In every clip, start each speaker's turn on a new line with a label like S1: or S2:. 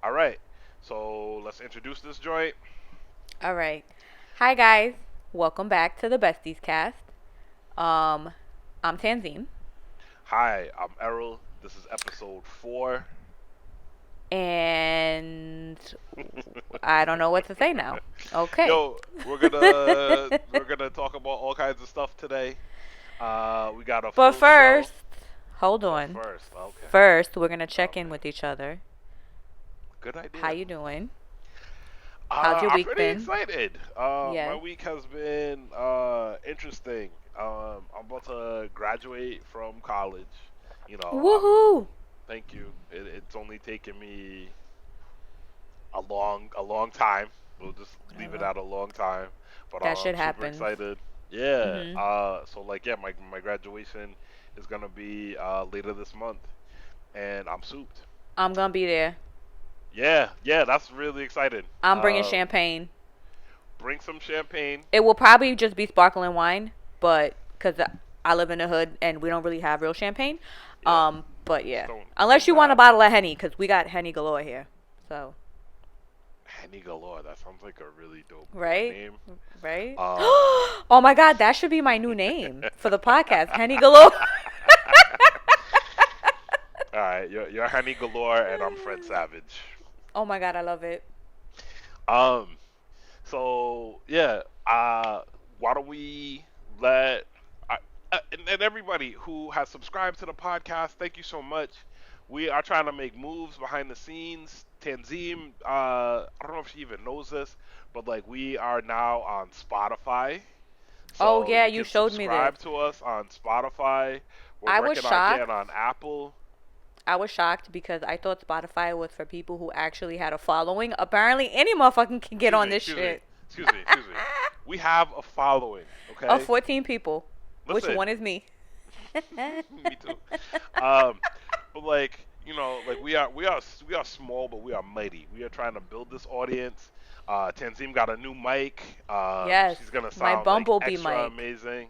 S1: All right. So let's introduce this joint.
S2: All right. Hi guys. Welcome back to the Besties cast. Um I'm Tanzine
S1: Hi, I'm Errol. This is episode 4.
S2: and I don't know what to say now. Okay.
S1: Yo, we're gonna talk about all kinds of stuff today. We got a
S2: But
S1: full show.
S2: first, hold
S1: Oh,
S2: on.
S1: first, okay,
S2: First, we're going to check in
S1: okay,
S2: with each other.
S1: good
S2: How
S1: idea.
S2: you doing? How's your
S1: I'm
S2: week
S1: pretty
S2: been?
S1: excited. My
S2: Yes.
S1: week has been interesting. I'm about to graduate from college.
S2: Woohoo!
S1: Thank you. It's only taken me a long time. We'll just leave it
S2: Whatever.
S1: at a long time. But
S2: That
S1: I'm
S2: shit
S1: super
S2: happens.
S1: excited. Yeah.
S2: Mhm.
S1: So like yeah, my graduation is gonna be later this month, and I'm souped.
S2: I'm going to be there.
S1: Yeah, yeah, that's really exciting.
S2: I'm bringing champagne.
S1: Bring some champagne.
S2: It will probably just be sparkling wine, but cuz I live in the hood and we don't really have real champagne.
S1: Yeah,
S2: But
S1: just
S2: yeah.
S1: don't
S2: Unless
S1: bring
S2: you want a
S1: that
S2: bottle of Henny cuz we got Henny galore here. So,
S1: Henny Galore. That sounds like a really dope
S2: right?
S1: name.
S2: Right?
S1: Um.
S2: Oh my god, that should be my new name for the podcast. Henny galore.
S1: All right, you're Henny Galore, and I'm Fred Savage.
S2: Oh my god, I love it.
S1: Um. So yeah, why don't we let and everybody who has subscribed to the podcast, thank you so much. We are trying to make moves behind the scenes. Tanzim, I don't know if she even knows this, but like we are now on Spotify,
S2: Oh
S1: so
S2: yeah,
S1: you
S2: you
S1: can
S2: showed me this.
S1: subscribe to us on Spotify. We're
S2: I was
S1: working on getting
S2: shocked.
S1: on Apple.
S2: I was shocked because I thought Spotify was for people who actually had a following. Apparently, any motherfucking can get
S1: Excuse
S2: on
S1: me,
S2: this
S1: excuse me,
S2: shit.
S1: excuse me. We have a following,
S2: Of
S1: okay?
S2: 14 people, which
S1: Listen,
S2: one is me?
S1: me too. Um, but like like we are small, but we are mighty. We are trying to build this audience. Tanzim got a new mic.
S2: Yes,
S1: She's gonna
S2: my
S1: sound like
S2: Bumblebee
S1: extra
S2: mic.
S1: amazing.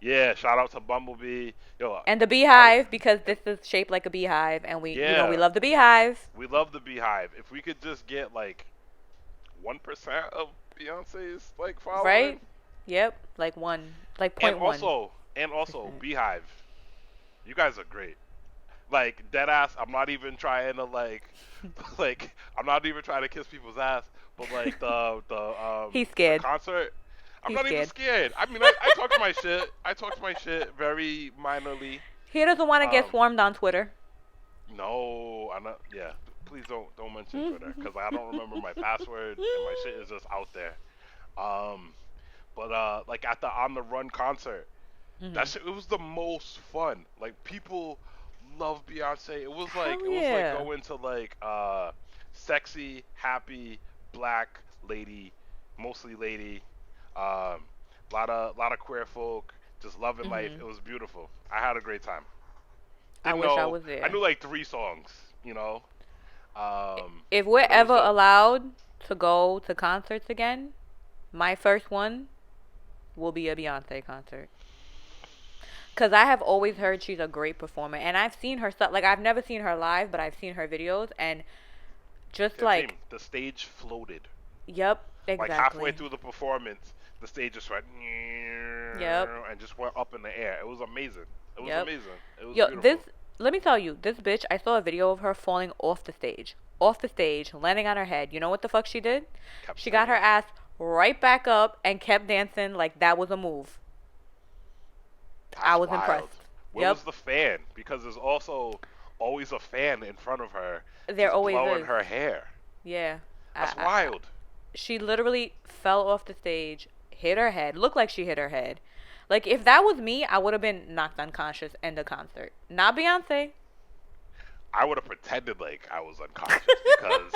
S1: Yeah, shout out to Bumblebee. Yo,
S2: And the
S1: I
S2: beehive, because this is shaped like a beehive, and we
S1: yeah,
S2: love the beehive,
S1: we love the Beehive. If we could just get like 1% of Beyonce's like following,
S2: right? Yep, like like
S1: and
S2: point one
S1: also and also
S2: percent.
S1: Beehive, you guys are great. Like dead ass. I'm not even trying to like, like I'm not even trying to kiss people's ass. But like
S2: He's
S1: the
S2: scared.
S1: concert, I'm
S2: He's
S1: not even
S2: scared.
S1: scared. I mean, I talked my shit. I talked my shit very minorly.
S2: He doesn't want to get
S1: Um,
S2: swarmed on Twitter.
S1: no, I'm not. Yeah, please don't mention Twitter because I don't remember my password and my shit is just out there. Um, but like at the On the Run concert,
S2: Hmm.
S1: that shit, it was the most fun. Like people love Beyonce.
S2: Hell
S1: It was like
S2: yeah.
S1: going to like sexy, happy black lady, mostly lady. Lot of queer folk just loving life.
S2: Hmm.
S1: It was beautiful. I had a great time.
S2: I
S1: Didn't
S2: wish I
S1: know
S2: was
S1: I
S2: there.
S1: knew like 3 songs, you know.
S2: If we're
S1: But it was
S2: ever
S1: dope.
S2: allowed to go to concerts again, my first one will be a Beyonce concert. Cause I have always heard she's a great performer, and I've seen her stuff. Like I've never seen her live, but I've seen her videos, and just like,
S1: Tanzim, the stage floated.
S2: yep,
S1: Like halfway
S2: exactly,
S1: through the performance, the stage just went
S2: yep,
S1: and just went up in the air. It was amazing. It was
S2: yep.
S1: amazing. It was
S2: Yo, this.
S1: beautiful.
S2: Let me tell you, this bitch. I saw a video of her falling off the stage, landing on her head. You know what the fuck she did?
S1: Kept
S2: She got her
S1: singing.
S2: ass right back up and kept dancing like that was a move. I
S1: That's
S2: was
S1: wild.
S2: impressed.
S1: Where
S2: Yep,
S1: was the fan? Because there's also always a fan in front of her,
S2: there
S1: just
S2: always
S1: blowing
S2: is.
S1: her hair.
S2: Yeah.
S1: That's
S2: I,
S1: wild.
S2: she literally fell off the stage, hit her head, looked like she hit her head. Like, if that was me, I would have been knocked unconscious in the concert. Not Beyonce.
S1: I would have pretended like I was unconscious because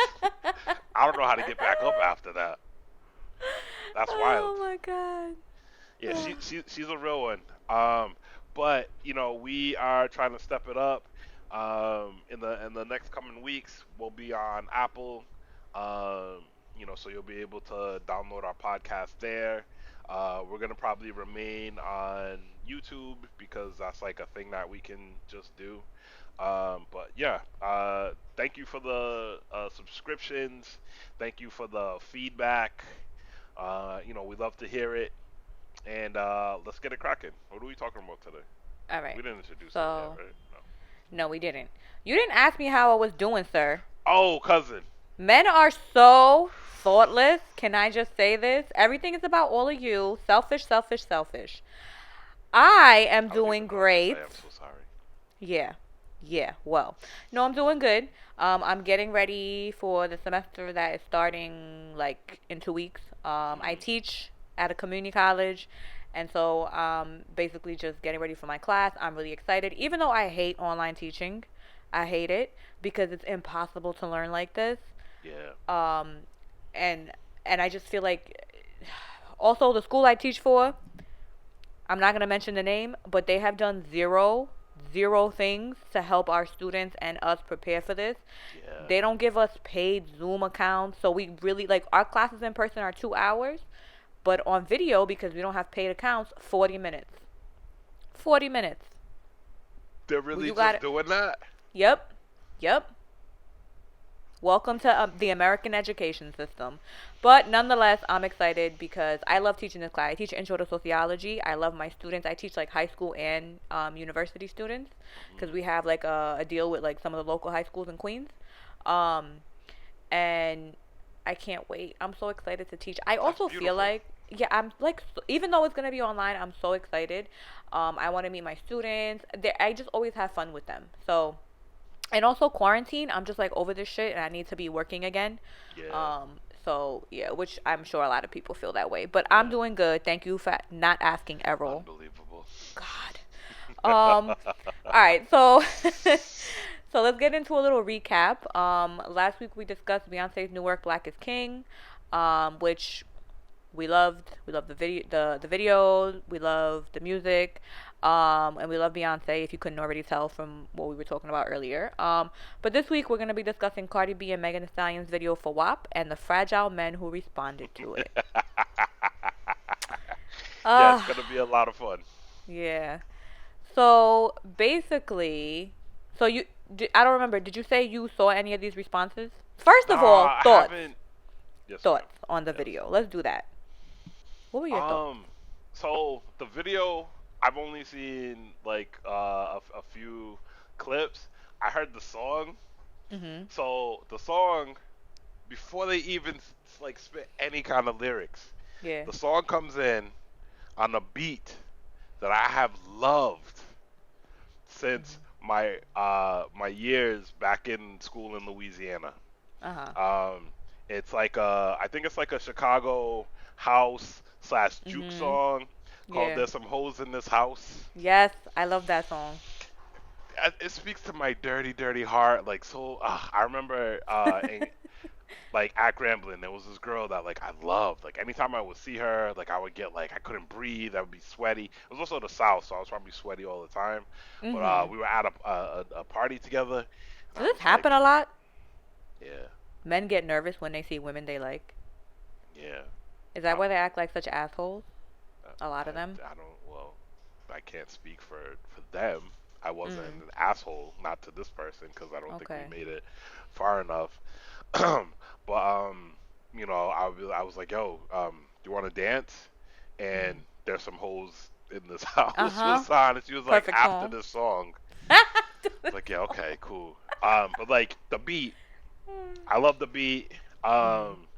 S1: I don't know how to get back up after that. That's wild.
S2: Oh my god.
S1: Yeah, she's a real one. But we are trying to step it up. In the next coming weeks, we'll be on Apple. So you'll be able to download our podcast there. We're gonna probably remain on YouTube because that's like a thing that we can just do. But yeah, thank you for the subscriptions. Thank you for the feedback. We love to hear it. And let's get it cracking. What are we talking about today?
S2: All
S1: We
S2: right.
S1: didn't introduce it yet,
S2: So,
S1: right? No.
S2: no, we didn't. You didn't ask me how I was doing, sir.
S1: Oh, cousin.
S2: Men are so thoughtless. Can I just say this? Everything is about all of you. Selfish, selfish, selfish. I am
S1: I don't
S2: doing
S1: even know what to say.
S2: great.
S1: I'm so sorry.
S2: Yeah. Yeah. Well, no, I'm doing good. I'm getting ready for the semester that is starting like in 2 weeks. I
S1: Hmm.
S2: teach at a community college, and so basically just getting ready for my class. I'm really excited, even though I hate online teaching. I hate it because it's impossible to learn like this.
S1: Yeah.
S2: Um, and and I just feel like also the school I teach for, I'm not going to mention the name, but they have done zero things to help our students and us prepare for this.
S1: Yeah.
S2: They don't give us paid Zoom accounts, so we really like our classes in person are 2 hours, but on video because we don't have paid accounts, 40 minutes. 40 minutes.
S1: They're
S2: Well,
S1: really
S2: you got
S1: just
S2: it.
S1: doing that?
S2: Yep. Yep. Welcome to the American education system. But nonetheless, I'm excited because I love teaching this class. I teach intro to sociology. I love my students. I teach like high school and university students because
S1: Hmm.
S2: we have like a deal with like some of the local high schools in Queens. Um, and I can't wait. I'm so excited to teach. I
S1: That's
S2: also feel
S1: beautiful.
S2: like, yeah, I'm like, even though it's going to be online, I'm so excited. I want to meet my students. I just always have fun with them. So, and also quarantine, I'm just like over this shit and I need to be working again.
S1: Yeah.
S2: Um, so yeah, which I'm sure a lot of people feel that way. But I'm
S1: Yeah.
S2: doing good. Thank you for not asking, Errol.
S1: Unbelievable.
S2: God. Um, all right, so so let's get into a little recap. Last week we discussed Beyonce's new work, Black is King, which we loved. We loved the videos. We loved the music, and we love Beyonce. If you couldn't already tell from what we were talking about earlier. But this week we're gonna be discussing Cardi B and Megan Thee Stallion's video for WAP and the fragile men who responded to it.
S1: Yeah, it's
S2: Uh,
S1: gonna be a lot of fun.
S2: yeah. So basically, so I don't remember. Did you say you saw any of these responses? First of all,
S1: Nah, I
S2: thoughts,
S1: haven't. Yes, ma'am.
S2: thoughts on the
S1: Yes.
S2: video. Let's do that. What were your thoughts?
S1: Um. So the video, I've only seen like a few clips. I heard the song.
S2: Mhm.
S1: So the song, before they even like spit any kind of lyrics,
S2: Yeah.
S1: the song comes in on a beat that I have loved since
S2: Mhm.
S1: my years back in school in Louisiana.
S2: Uh huh.
S1: It's like I think it's like a Chicago house slash juke
S2: Mhm.
S1: song called
S2: Yeah.
S1: "There's Some Hoes in This House."
S2: Yes, I love that song.
S1: It speaks to my dirty, dirty heart. Like so, I remember like at Grambling, there was this girl that like I loved. Like anytime I would see her, like I would get like I couldn't breathe. I would be sweaty. It was also the South, so I was probably sweaty all the time. But
S2: Mhm.
S1: we were at a party together, and
S2: Does
S1: I
S2: this
S1: was
S2: happen
S1: like,
S2: a lot?
S1: yeah,
S2: Men get nervous when they see women they like.
S1: yeah.
S2: Is that
S1: I'm,
S2: why they act like such assholes? A lot
S1: I,
S2: of them.
S1: I don't. Well, I can't speak for them. I wasn't
S2: Mm.
S1: an asshole, not to this person, because I don't think we
S2: Okay.
S1: made it far enough. But I was like, yo, do you want to dance? And
S2: Mhm.
S1: there's some hoes in this
S2: Uh
S1: house
S2: huh.
S1: was on, and she was like,
S2: Perfect
S1: after
S2: song.
S1: this song, it's like, yeah, okay, cool. But like the beat, I love the beat.
S2: Mhm.
S1: Um,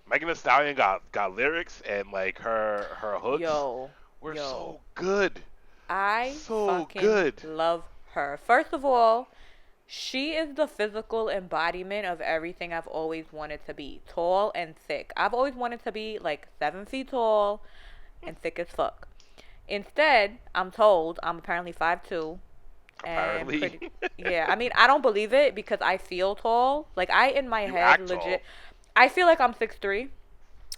S1: Megan Thee Stallion got lyrics, and like her hooks
S2: Yo,
S1: were
S2: yo.
S1: so good,
S2: I
S1: so
S2: fucking
S1: good.
S2: love her. First of all, she is the physical embodiment of everything I've always wanted to be. Tall and thick. I've always wanted to be like 7 feet tall and thick as fuck. Instead, I'm told I'm apparently 5'2" and
S1: Apparently,
S2: pretty. Yeah, I mean, I don't believe it because I feel tall. Like I in my
S1: you
S2: head
S1: act
S2: legit,
S1: tall.
S2: I feel like I'm 6'3".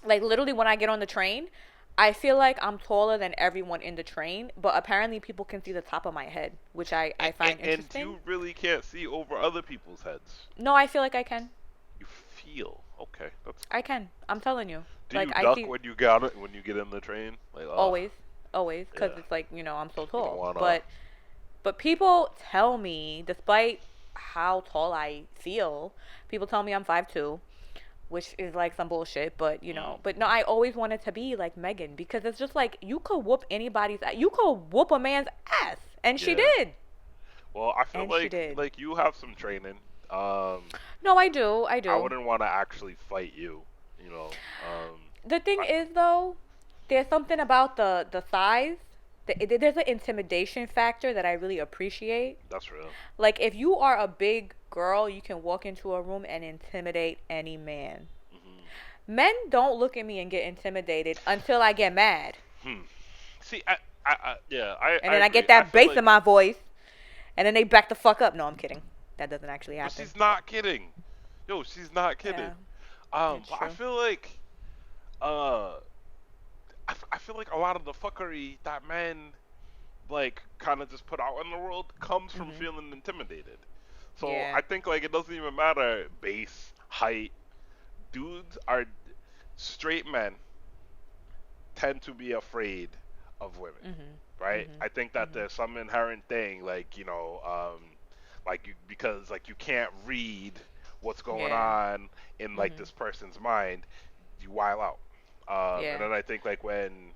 S2: Like literally when I get on the train, I feel like I'm taller than everyone in the train, but apparently people can see the top of my head, which I find
S1: And
S2: interesting.
S1: you really can't see over other people's heads.
S2: No, I feel like I can.
S1: You feel okay. That's
S2: I
S1: cool.
S2: can. I'm telling you.
S1: Do
S2: Like
S1: you
S2: I
S1: duck
S2: see
S1: when you get on it when you get in the train? Like, oh,
S2: always. always, because
S1: Yeah.
S2: it's like, I'm so
S1: You don't
S2: tall.
S1: wanna.
S2: But people tell me, despite how tall I feel, people tell me I'm 5'2", which is like some bullshit, but
S1: Mm,
S2: but no, I always wanted to be like Megan, because it's just like you could whoop you could whoop a man's ass, and she
S1: yeah.
S2: did,
S1: Well, I feel
S2: and she did.
S1: like you have some training.
S2: No, I do, I
S1: I
S2: do.
S1: wouldn't want to actually fight you. You know.
S2: The thing
S1: I,
S2: is, though, there's something about the size. There's an intimidation factor that I really appreciate.
S1: that's real.
S2: Like, if you are a big girl, you can walk into a room and intimidate any man.
S1: Hmm.
S2: Men don't look at me and get intimidated until I get mad.
S1: Hmm. See, yeah,
S2: And
S1: I
S2: then I
S1: agree.
S2: get
S1: I
S2: that
S1: feel
S2: bass
S1: like,
S2: in my voice, and then they back the fuck up. No, I'm kidding. That doesn't actually
S1: but
S2: happen.
S1: she's not kidding. Yo, she's not kidding.
S2: Yeah, it's
S1: But I
S2: true.
S1: feel like, uh, I feel like a lot of the fuckery that men like kind of just put out in the world comes from
S2: Mhm.
S1: feeling intimidated. So
S2: Yeah.
S1: I think like it doesn't even matter base, height. Dudes are straight men tend to be afraid of women,
S2: Mhm.
S1: right?
S2: Mhm.
S1: I think that
S2: Mhm.
S1: there's some inherent thing like like because like you can't read what's going
S2: Yeah.
S1: on in like
S2: Mhm.
S1: this person's mind, you while out. And
S2: Yeah.
S1: then I think like when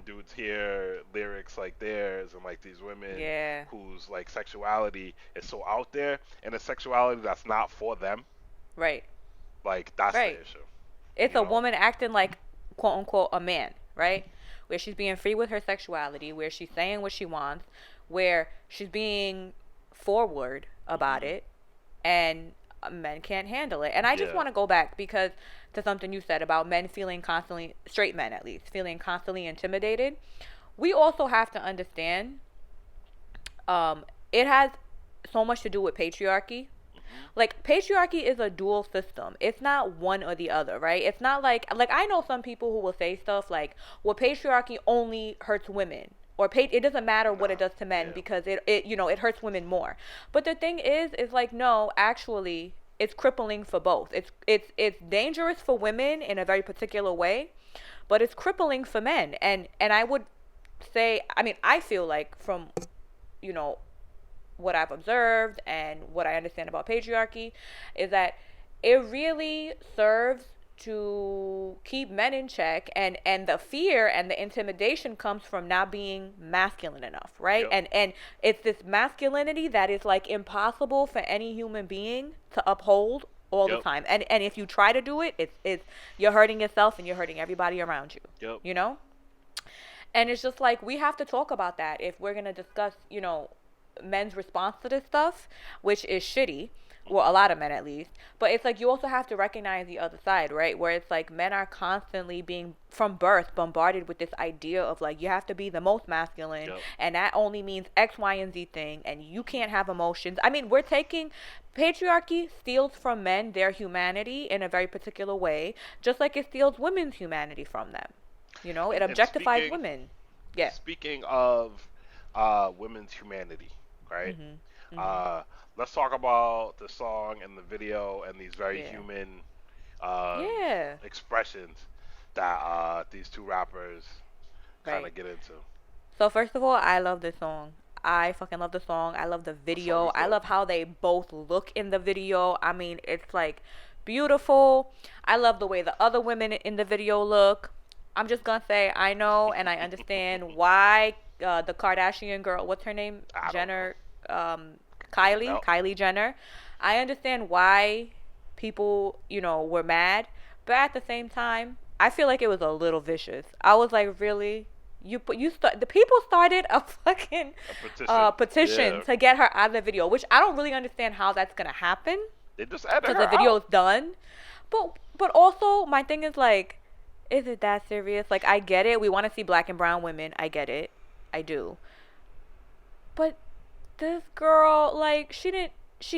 S1: dudes hear lyrics like theirs and like these women
S2: Yeah.
S1: whose like sexuality is so out there and a sexuality that's not for them,
S2: Right.
S1: like that's the
S2: Right.
S1: issue,
S2: It's
S1: you
S2: a
S1: know?
S2: woman acting like, quote unquote, a man, right? Where she's being free with her sexuality, where she's saying what she wants, where she's being forward about
S1: Hmm.
S2: it, and men can't handle it. And I just
S1: Yeah.
S2: want to go back because to something you said about men feeling constantly, straight men at least, feeling constantly intimidated. We also have to understand, it has so much to do with patriarchy.
S1: Hmm.
S2: Like, patriarchy is a dual system. It's not one or the other, right? It's not like I know some people who will say stuff like, well, patriarchy only hurts women, or it doesn't matter what it
S1: Nah.
S2: does to men
S1: Yeah.
S2: because it hurts women more. But the thing is like, no, actually it's crippling for both. It's dangerous for women in a very particular way, but it's crippling for men. And I would say, I mean, I feel like from, you know, what I've observed and what I understand about patriarchy is that it really serves to keep men in check, and the fear and the intimidation comes from not being masculine enough, right?
S1: Yep.
S2: And it's this masculinity that is like impossible for any human being to uphold all the
S1: Yep.
S2: time. And if you try to do it, it's you're hurting yourself and you're hurting everybody around you.
S1: Yep.
S2: You know? And it's just like we have to talk about that if we're gonna discuss, men's response to this stuff, which is shitty. Well, a
S1: Hmm.
S2: lot of men at least. But it's like you also have to recognize the other side, right? Where it's like men are constantly being from birth bombarded with this idea of like you have to be the most masculine,
S1: Yep.
S2: and that only means X, Y, and Z thing, and you
S1: Hmm.
S2: can't have emotions. I mean, we're taking patriarchy steals from men their humanity in a very particular way, just like it steals women's humanity from them. It
S1: And
S2: objectifies women. Yeah.
S1: speaking of women's humanity, right?
S2: Mhm. Mhm.
S1: Uh, let's talk about the song and the video and these very
S2: Yeah.
S1: human
S2: Yeah.
S1: expressions that these two rappers kind
S2: Right.
S1: of get into.
S2: So first of all, I love this song. I fucking love the song. I love the
S1: The song
S2: video.
S1: is
S2: I
S1: dope.
S2: love how they both look in the video. I mean, it's like beautiful. I love the way the other women in the video look. I'm just gonna say I know and I understand why the Kardashian girl, what's her name?
S1: I don't know.
S2: Jenner, Kylie,
S1: No.
S2: Kylie Jenner. I understand why people, were mad, but at the same time, I feel like it was a little vicious. I was like, really? The people started a fucking
S1: A petition.
S2: petition
S1: Yeah.
S2: to get her out of the video, which I don't really understand how that's gonna happen
S1: They just added
S2: because
S1: her
S2: the video
S1: out.
S2: is done. But also my thing is like, is it that serious? Like, I get it. We want to see black and brown women. I get it. I do. But this girl, like, she didn't.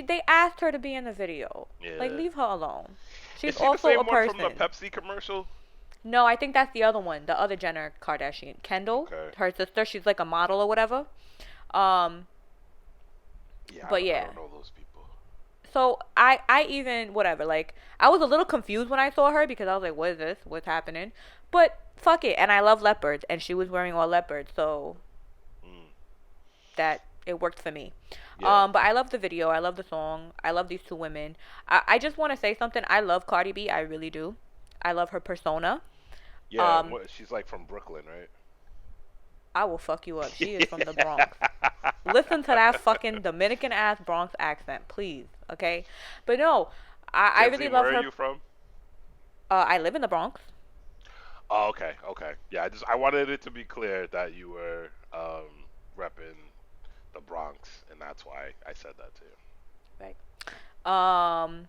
S2: They asked her to be in the video. Like,
S1: Yeah.
S2: leave her alone.
S1: Is
S2: She's
S1: she the
S2: also a
S1: same one from the
S2: person.
S1: Pepsi commercial?
S2: No, I think that's the other one, the other Jenner Kardashian, Kendall,
S1: Okay.
S2: her sister. She's like a model or whatever. Um,
S1: Yeah,
S2: but
S1: I
S2: yeah.
S1: don't know those people.
S2: So I even whatever, like I was a little confused when I saw her because I was like, what is this? What's happening? But fuck it. And I love leopards, and she was wearing all leopards, so
S1: Mm.
S2: that it worked for me.
S1: Yeah.
S2: But I love the video. I love the song. I love these two women. I just want to say something. I love Cardi B. I really do. I love her persona.
S1: Yeah.
S2: Um,
S1: She's like from Brooklyn, right?
S2: I will fuck you up. She is from the Bronx. Listen to that fucking Dominican ass Bronx accent, please. Okay? But no, I really
S1: Kenzie,
S2: love
S1: where are
S2: her.
S1: you from?
S2: I live in the Bronx.
S1: Oh, okay, okay. Yeah, I wanted it to be clear that you were repping the Bronx, and that's why I said that to you.
S2: Right. Um,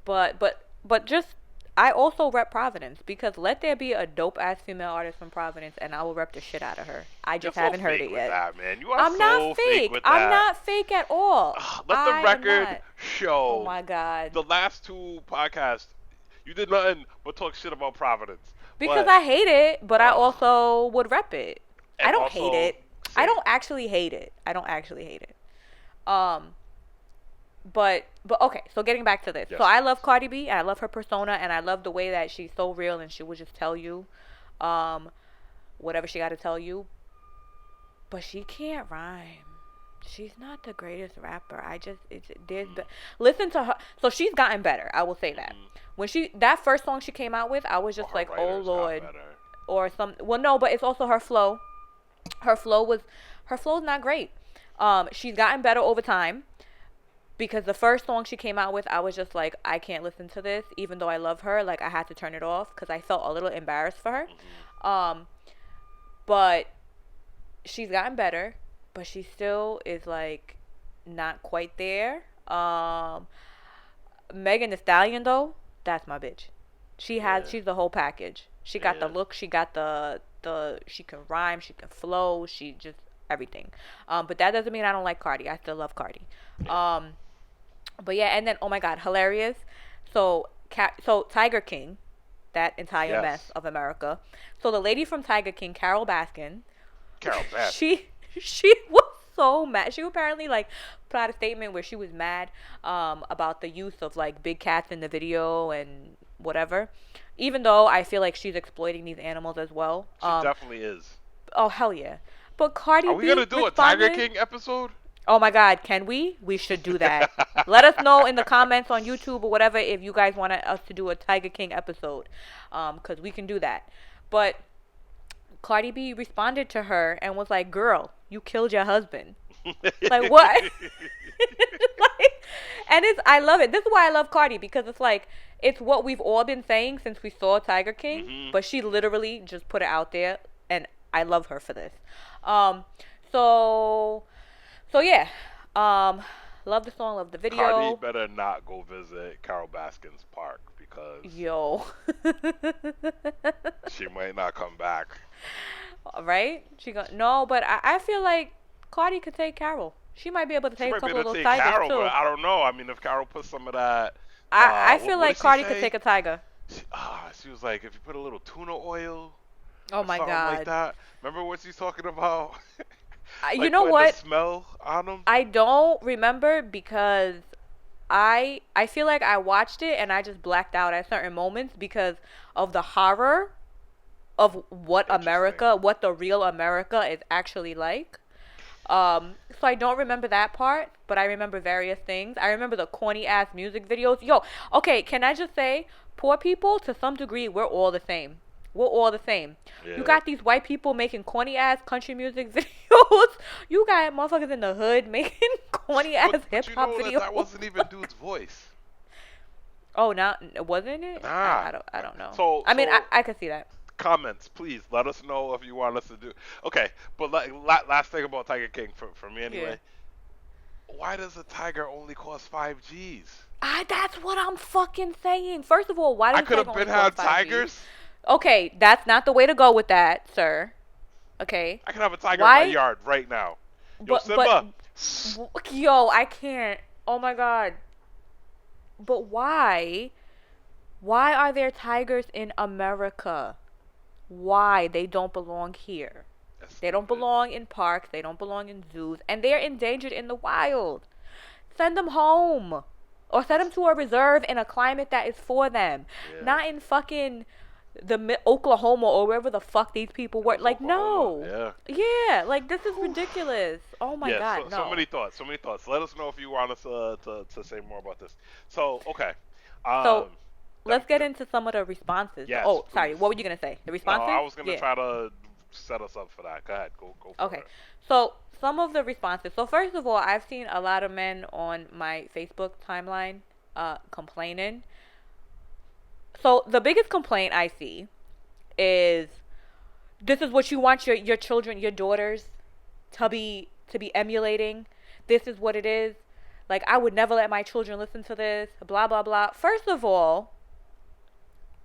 S2: but just I also rep Providence because let there be a dope ass female artist from Providence and I will rep the shit out of her. I
S1: You're
S2: just
S1: so
S2: haven't heard
S1: fake
S2: it
S1: with
S2: yet.
S1: that, man. You are
S2: I'm not
S1: so fake
S2: fake.
S1: with
S2: I'm
S1: that.
S2: not fake at all.
S1: Let the
S2: I am
S1: record
S2: not. Oh
S1: show.
S2: my god.
S1: The last two podcasts, you did nothing but talk shit about Providence.
S2: Because
S1: But
S2: I hate it, but I
S1: uh,
S2: also would rep it. I
S1: and
S2: don't hate
S1: also
S2: it. I
S1: same.
S2: don't actually hate it. I don't actually hate it. Um, but okay, so getting back to this. So
S1: Yes,
S2: I
S1: please.
S2: love Cardi B and I love her persona and I love the way that she's so real and she would just tell you um whatever she got to tell you, but she can't rhyme. She's not the greatest rapper. I just listen to her. So she's gotten better. I will say that.
S1: Mm-hmm.
S2: When she that first song she came out with, I was
S1: Well,
S2: just
S1: her
S2: like, "Oh
S1: writers got
S2: lord."
S1: better.
S2: Or some well no, but it's also her flow. Her flow was her flow's not great. She's gotten better over time because the first song she came out with, I was just like, I can't listen to this, even though I love her. Like I had to turn it off because I felt a little embarrassed for her.
S1: Mm-hmm.
S2: Um, but she's gotten better, but she still is like not quite there. Megan Thee Stallion though, that's my bitch.
S1: Yeah,
S2: She's the whole package. She got the
S1: yeah.
S2: look, she got the she can rhyme, she can flow, she just everything. But that doesn't mean I don't like Cardi. I still love Cardi.
S1: Yeah.
S2: Um, but yeah, and then oh my god, hilarious. So Tiger King, that entire mess
S1: Yes.
S2: of America. So the lady from Tiger King, Carol Baskin,
S1: Carol Baskin.
S2: she she was so mad. She apparently like put out a statement where she was mad about the use of like big cats in the video and whatever. Even though I feel like she's exploiting these animals as well.
S1: She definitely is.
S2: Oh hell yeah. But Cardi
S1: Are we
S2: B
S1: gonna do a Tiger
S2: responded.
S1: King episode?
S2: Oh my god, can we? We should do that. Let us know in the comments on YouTube or whatever if you guys want us to do a Tiger King episode. Cuz we can do that. But Cardi B responded to her and was like, "Girl, you killed your husband." Like what? Like, and it's I love it. This is why I love Cardi because it's like it's what we've all been saying since we saw Tiger King,
S1: Hmm.
S2: but she literally just put it out there, and I love her for this. Um, so so yeah, love the song, love the
S1: Cardi
S2: video.
S1: better not go visit Carol Baskin's park because
S2: Yo,
S1: she might not come back.
S2: right? She go no, but I feel like Cardi could take Carol. She might be able to
S1: She
S2: take a
S1: might be
S2: couple
S1: able
S2: of
S1: to
S2: those
S1: take
S2: tigers
S1: Carol, but
S2: too.
S1: I don't know. I mean, if Carol put some of that,
S2: I feel
S1: what
S2: like
S1: did she
S2: Cardi could
S1: say?
S2: take a tiger.
S1: She was like, if you put a little tuna oil
S2: Oh
S1: or
S2: my
S1: something like
S2: god.
S1: that. Remember what she's talking about?
S2: You
S1: Like
S2: know
S1: putting the
S2: what?
S1: smell on them.
S2: I don't remember because I feel like I watched it and I just blacked out at certain moments because of the horror of
S1: Interesting.
S2: what the real America is actually like. So I don't remember that part, but I remember various things. I remember the corny ass music videos. Yo, okay, can I just say, poor people to some degree, we're all the same. We're all the same. You
S1: Yeah.
S2: got these white people making corny ass country music videos. You got motherfuckers in the hood making corny ass
S1: But
S2: hip
S1: you
S2: hop
S1: know that
S2: videos.
S1: that wasn't even dude's voice.
S2: Oh, now wasn't it?
S1: Nah.
S2: I don't know.
S1: So
S2: I mean,
S1: so
S2: I could see that.
S1: comments, please let us know if you want us to do. Okay, but like last thing about Tiger King for me
S2: Yeah.
S1: anyway. Why does a tiger only cost 5 G's?
S2: That's what I'm fucking saying. First of all, why
S1: I
S2: does the
S1: could
S2: tiger
S1: have
S2: only
S1: been had
S2: cost 5G?
S1: tigers.
S2: Okay, that's not the way to go with that, sir. Okay.
S1: I could have a tiger in my
S2: Why?
S1: yard right now. Yo,
S2: But
S1: Simba.
S2: yo, I can't. Oh my god. But why? Why are there tigers in America? Why? They don't belong here.
S1: That's
S2: They don't
S1: stupid.
S2: belong in parks. They don't belong in zoos. And they're endangered in the wild. Send them home. Or send them to a reserve in a climate that is for them.
S1: Yeah.
S2: Not in fucking Oklahoma or wherever the fuck these people
S1: It
S2: were.
S1: was
S2: Like,
S1: Oklahoma.
S2: no.
S1: Yeah.
S2: Yeah, like this is
S1: Whew.
S2: ridiculous. Oh my
S1: Yeah.
S2: god,
S1: So many
S2: no.
S1: thoughts. So many thoughts. Let us know if you want us to say more about this. So okay.
S2: So
S1: Um.
S2: let's get
S1: The,
S2: into some of the responses.
S1: yes,
S2: Oh, sorry.
S1: please.
S2: What were you gonna say? The
S1: No, I
S2: responses?
S1: was gonna
S2: Yeah.
S1: try to set us up for that. Go ahead. Go for
S2: Okay.
S1: it.
S2: So some of the responses. So first of all, I've seen a lot of men on my Facebook timeline complaining. So the biggest complaint I see is this is what you want your children, your daughters to be emulating. This is what it is. Like I would never let my children listen to this. Blah blah blah. First of all,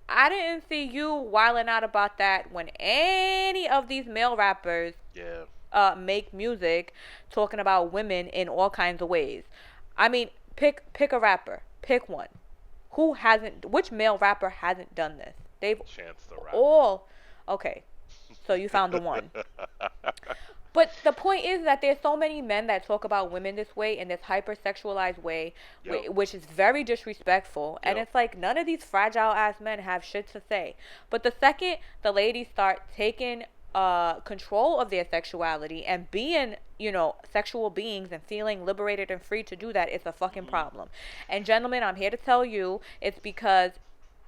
S2: I didn't see you whiling out about that when any of these male rappers
S1: Yeah.
S2: make music talking about women in all kinds of ways. I mean, pick a rapper, pick one. Who hasn't? Which male rapper hasn't done this? They've
S1: Chance the Rapper.
S2: all. Okay, so you found the one. But the point is that there's so many men that talk about women this way in this hypersexualized way,
S1: Yep.
S2: which is very disrespectful. And
S1: Yep.
S2: it's like none of these fragile ass men have shit to say. But the second the ladies start taking control of their sexuality and being, sexual beings and feeling liberated and free to do that, it's a fucking
S1: Hmm.
S2: problem. And gentlemen, I'm here to tell you, it's because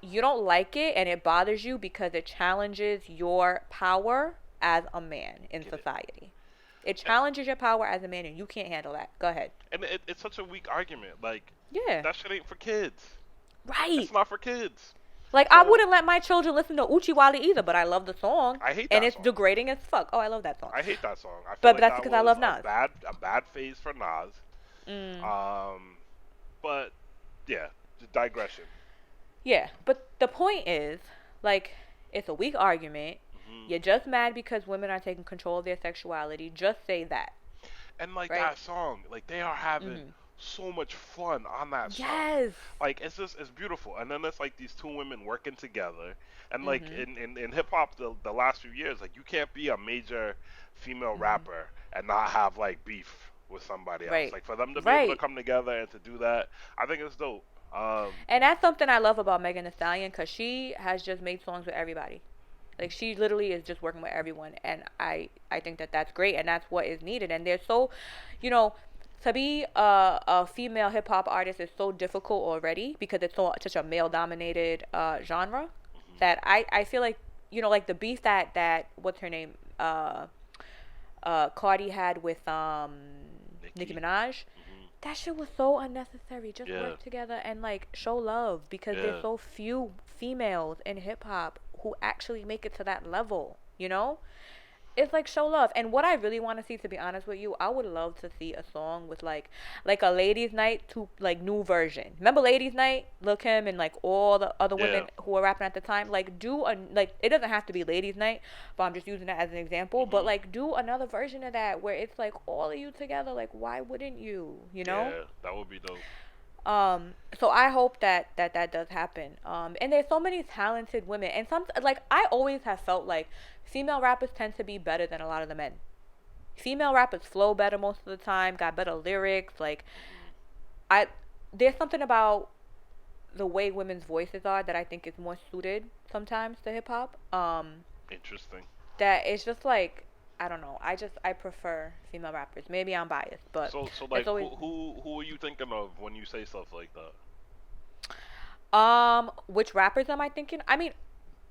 S2: you don't like it and it bothers you because it challenges your power as a man in
S1: Get it.
S2: society. It challenges your power as a man, and you can't handle that. Go ahead.
S1: And it's such a weak argument. Like
S2: Yeah.
S1: that shit ain't for kids.
S2: Right.
S1: It's not for kids.
S2: Like I
S1: So
S2: wouldn't let my children listen to Uchiwali either, but I love the song,
S1: I hate
S2: and
S1: that
S2: it's
S1: song.
S2: degrading as fuck. Oh, I love that song.
S1: I hate that song. I feel
S2: But
S1: like
S2: that's
S1: that
S2: because I
S1: was
S2: love Nas.
S1: a bad phase for Nas.
S2: Mm.
S1: But yeah, just digression.
S2: Yeah, but the point is, like, it's a weak argument.
S1: Hmm.
S2: You're just mad because women are taking control of their sexuality. Just say that,
S1: And like
S2: right?
S1: that song, like they are having
S2: Mm-hmm.
S1: so much fun on that song.
S2: Yes.
S1: Like it's beautiful. And then it's like these two women working together. And like
S2: Mm-hmm.
S1: in hip hop the last few years, like you can't be a major female
S2: Mm-hmm.
S1: rapper and not have like beef with somebody else.
S2: Right.
S1: Like for them to be able to
S2: Right.
S1: come together and to do that, I think it's dope.
S2: And that's something I love about Megan Thee Stallion because she has just made songs with everybody. Like she literally is just working with everyone, and I think that that's great, and that's what is needed. And they're so, you know, to be a female hip hop artist is so difficult already because it's so such a male dominated genre
S1: Mhm.
S2: that I feel like like the beef that what's her name Cardi had with Nicki
S1: Nikki.
S2: Minaj.
S1: Hmm.
S2: That shit was so unnecessary. Just
S1: Yeah.
S2: work together and like show love because there's
S1: Yeah.
S2: so few females in hip hop who actually make it to that level, you know? It's like show love. And what I really want to see, to be honest with you, I would love to see a song with like a ladies night to like new version. Remember ladies night, Lil Kim and like all the other
S1: Yeah.
S2: women who were rapping at the time. Like do a like it doesn't have to be ladies night, but I'm just using that as an example. But
S1: Hmm.
S2: like do another version of that where it's like all of you together. Like why wouldn't you? You know?
S1: Yeah, that would be dope.
S2: So I hope that does happen. And there's so many talented women, and some like I always have felt like female rappers tend to be better than a lot of the men. Female rappers flow better most of the time, got better lyrics. Like
S1: Hmm.
S2: I, there's something about the way women's voices are that I think is more suited sometimes to hip hop.
S1: Interesting.
S2: That it's just like I don't know. I prefer female rappers. Maybe I'm biased, but
S1: So
S2: it's
S1: like
S2: always
S1: who are you thinking of when you say stuff like that?
S2: which rappers am I thinking? I mean,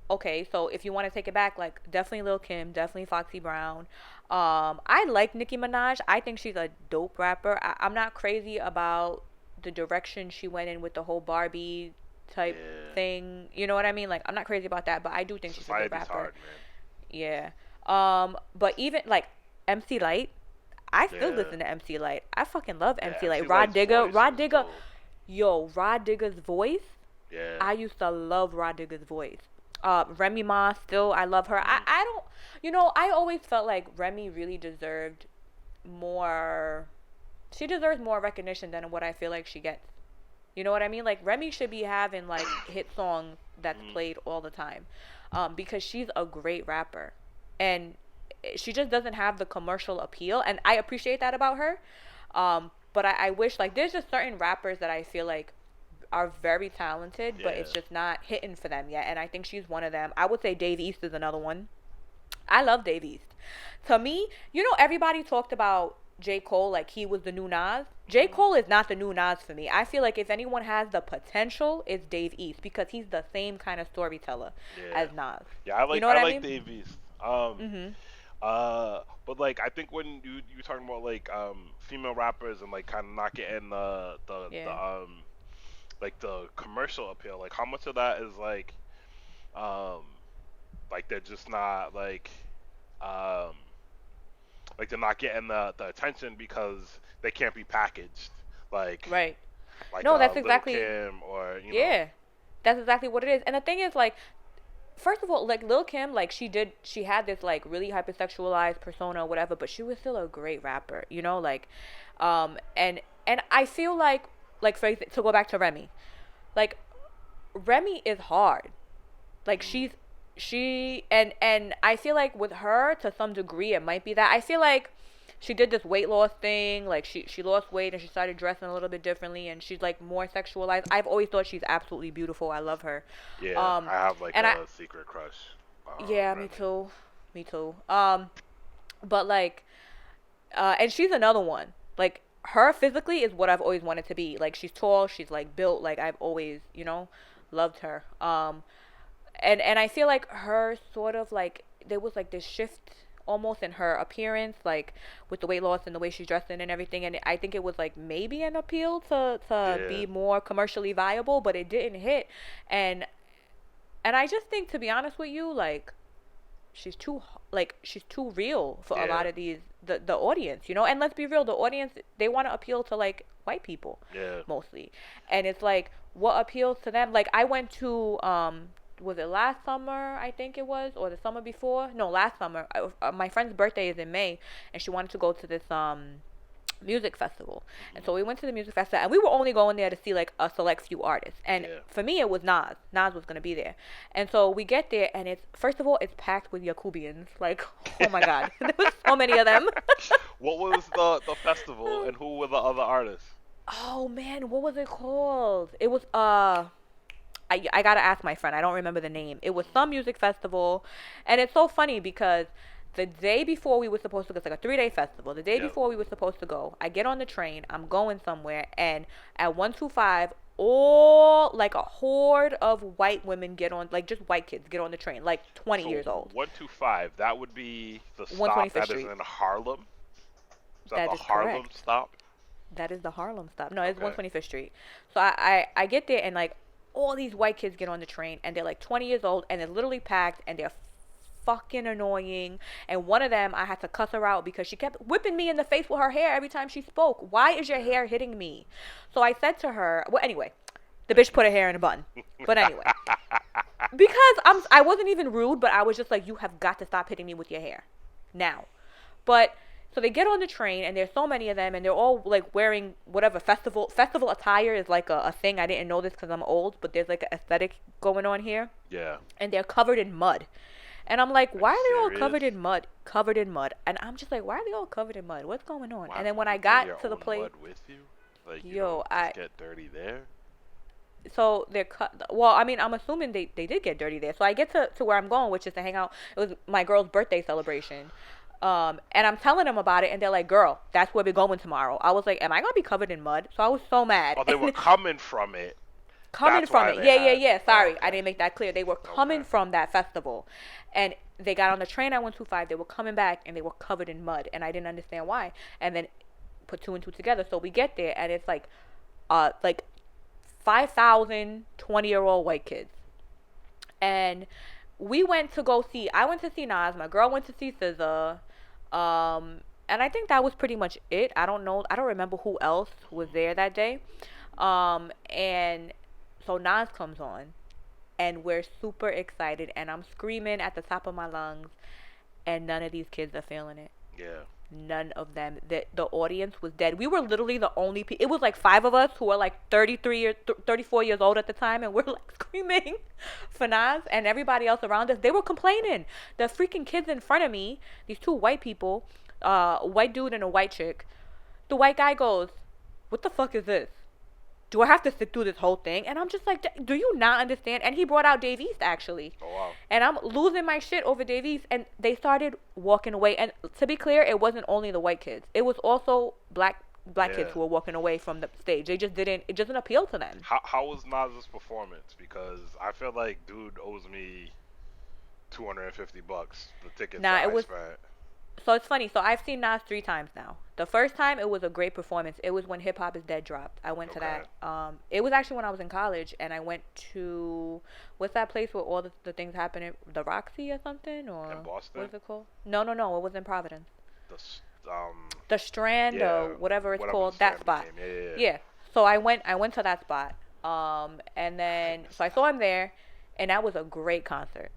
S2: okay, so if you want to take it back, like definitely Lil Kim, definitely Foxy Brown. I like Nicki Minaj. I think she's a dope rapper. I'm not crazy about the direction she went in with the whole Barbie type
S1: Yeah.
S2: thing. You know what I mean? Like I'm not crazy about that, but I do think she's a good
S1: Society's
S2: rapper.
S1: hard, man.
S2: Yeah. But even like MC Light, I still
S1: Yeah.
S2: listen to MC Light. I fucking love
S1: Yeah,
S2: MC
S1: MC
S2: Light. Rod
S1: Light's
S2: Digger,
S1: voice
S2: Rod
S1: is
S2: Digger.
S1: dope.
S2: Yo, Rod Digger's voice.
S1: Yeah.
S2: I used to love Rod Digger's voice. Remy Ma, still, I love her.
S1: Mhm.
S2: I don't, I always felt like Remy really deserved more. She deserves more recognition than what I feel like she gets. You know what I mean? Like Remy should be having like hit songs that's
S1: Mhm.
S2: played all the time, because she's a great rapper, and she just doesn't have the commercial appeal, and I appreciate that about her. But I wish like there's just certain rappers that I feel like are very talented, but
S1: Yeah.
S2: it's just not hitting for them yet. And I think she's one of them. I would say Dave East is another one. I love Dave East. To me, everybody talked about J. Cole like he was the new Nas. J.
S1: Hmm.
S2: Cole is not the new Nas for me. I feel like if anyone has the potential, it's Dave East because he's the same kind of storyteller
S1: Yeah.
S2: as Nas.
S1: Yeah, I
S2: You
S1: like
S2: know
S1: I
S2: what I
S1: like
S2: mean?
S1: Davies.
S2: Mhm.
S1: But like I think when you talking about like female rappers and like kind of not getting the
S2: Yeah.
S1: like the commercial appeal, like how much of that is um like they're just not um like they're not getting the attention because they can't be packaged like
S2: Right.
S1: like
S2: No, that's
S1: Little
S2: exactly.
S1: Kim or
S2: Yeah. That's exactly what it is. And the thing is, like, first of all, like Lil Kim, like she had this like really hypersexualized persona, or whatever, but she was still a great rapper, like, and I feel like to go back to Remy, like Remy is hard. Like
S1: mm,
S2: she and I feel like with her to some degree it might be that. I feel like she did this weight loss thing, like she lost weight and she started dressing a little bit differently and she's like more sexualized. I've always thought she's absolutely beautiful. I love her.
S1: yeah,
S2: Um
S1: I have like
S2: and I
S1: a secret crush on
S2: yeah, me
S1: Remy.
S2: too. Me too. But like and she's another one. Like her physically is what I've always wanted to be. Like she's tall, she's like built, like I've always, loved her. And I feel like her sort of like there was like this shift almost in her appearance, like with the weight loss and the way she's dressing and everything. And I think it was like maybe an appeal to
S1: Yeah,
S2: be more commercially viable, but it didn't hit. And and I just think, to be honest with you, like she's too real for a
S1: yeah,
S2: lot of the audience, and let's be real, the audience, they want to appeal to like white people
S1: yeah.
S2: mostly. And it's like what appeals to them. Like I went to was it last summer, I think it was, or the summer before, no, last summer. My friend's birthday is in May and she wanted to go to this music festival. And
S1: Hmm.
S2: so we went to the music festival and we were only going there to see like a select few artists. And
S1: Yeah.
S2: for me it was Nas. Nas was gonna be there. And so we get there and it's first of all it's packed with Yakubians. Like, oh my god. There was so many of them.
S1: What was the festival and who were the other artists?
S2: Oh man, what was it called? It was I gotta ask my friend. I don't remember the name. It was some music festival, and it's so funny because the day before we were supposed to go, it's like a 3-day festival. The day
S1: Yep.
S2: before we were supposed to go, I get on the train. I'm going somewhere, and at 125, all like a horde of white women get on, like just white kids get on the train, like 20
S1: So
S2: years old.
S1: 125, that would be the stop
S2: 125th
S1: that is
S2: Street.
S1: in Harlem. Is that
S2: That
S1: the
S2: is
S1: Harlem
S2: correct.
S1: stop?
S2: That is the Harlem stop. No, it's
S1: Okay.
S2: 125th Street. So I get there and like all these white kids get on the train and they're like 20 years old and they're literally packed and they're fucking annoying. And one of them, I had to cuss her out because she kept whipping me in the face with her hair every time she spoke. Why is your hair hitting me? So I said to her, well, anyway, the bitch put her hair in a bun. But anyway, because I wasn't even rude, but I was just like, you have got to stop hitting me with your hair now. But so they get on the train and there's so many of them and they're all like wearing whatever festival attire is like a thing. I didn't know this because I'm old, but there's like an aesthetic going on here.
S1: Yeah.
S2: And they're covered in mud. And I'm like,
S1: Are you
S2: why are they all
S1: serious?
S2: covered in mud? Covered in mud. And I'm just like, why are they all covered in mud? What's going on?
S1: Wow.
S2: And then when I
S1: You bring your
S2: got to the
S1: own
S2: place,
S1: mud with you? Like you
S2: yo,
S1: don't just get dirty there?
S2: so they're cut. Well, I mean, I'm assuming they did get dirty there. So I get to where I'm going, which is to hang out. It was my girl's birthday celebration. And I'm telling them about it, and they're like, "Girl, that's where we're going tomorrow." I was like, "Am I gonna be covered in mud?" So I was so mad.
S1: Oh, they were coming from it.
S2: Coming
S1: That's
S2: from
S1: why
S2: it,
S1: they
S2: yeah, yeah,
S1: had.
S2: yeah.
S1: Oh,
S2: Sorry, I
S1: okay.
S2: didn't make that clear. They were coming
S1: Okay.
S2: from that festival, and they got on the train at 125. They were coming back, and they were covered in mud, and I didn't understand why. And then put two and two together. So we get there, and it's like 5,000 20-year-old white kids. And we went to go see. I went to see Nas. My girl went to see SZA. And I think that was pretty much it. I don't know. I don't remember who else was there that day. And so Nas comes on, and we're super excited, and I'm screaming at the top of my lungs, and none of these kids are feeling it.
S1: Yeah.
S2: None of them. The audience was dead. We were literally the only people. It was like five of us who were like 34 years old at the time, and we're like screaming for Nas, and everybody else around us, they were complaining. The freaking kids in front of me, these two white people, a white dude and a white chick. The white guy goes, "What the fuck is this?" do I have to sit through this whole thing? And I'm just like, do you not understand? And he brought out Dave East actually.
S1: Oh wow.
S2: And I'm losing my shit over Dave East. And they started walking away. And to be clear, it wasn't only the white kids. It was also black kids
S1: Yeah.
S2: who were walking away from the stage. They just didn't. It doesn't appeal to them.
S1: How was Nas's performance? Because I feel like dude owes me $250. The tickets
S2: Nah,
S1: that
S2: it
S1: I
S2: was.
S1: spent.
S2: So it's funny. So I've seen Nas 3 times now. The first time it was a great performance. It was when Hip Hop is Dead dropped. I went to
S1: Okay.
S2: that. It was actually when I was in college, and I went to what's that place where all the things happen? The Roxy or something,
S1: In
S2: or what
S1: Boston,
S2: is it called? No, no, no. It was in Providence.
S1: the
S2: The Strand,
S1: yeah,
S2: or whatever it's
S1: whatever the
S2: called. That
S1: stand
S2: spot.
S1: became. Yeah, yeah, yeah.
S2: Yeah. So I went to that spot. And
S1: I
S2: then
S1: missed
S2: so I
S1: that.
S2: saw him there, and that was a great concert.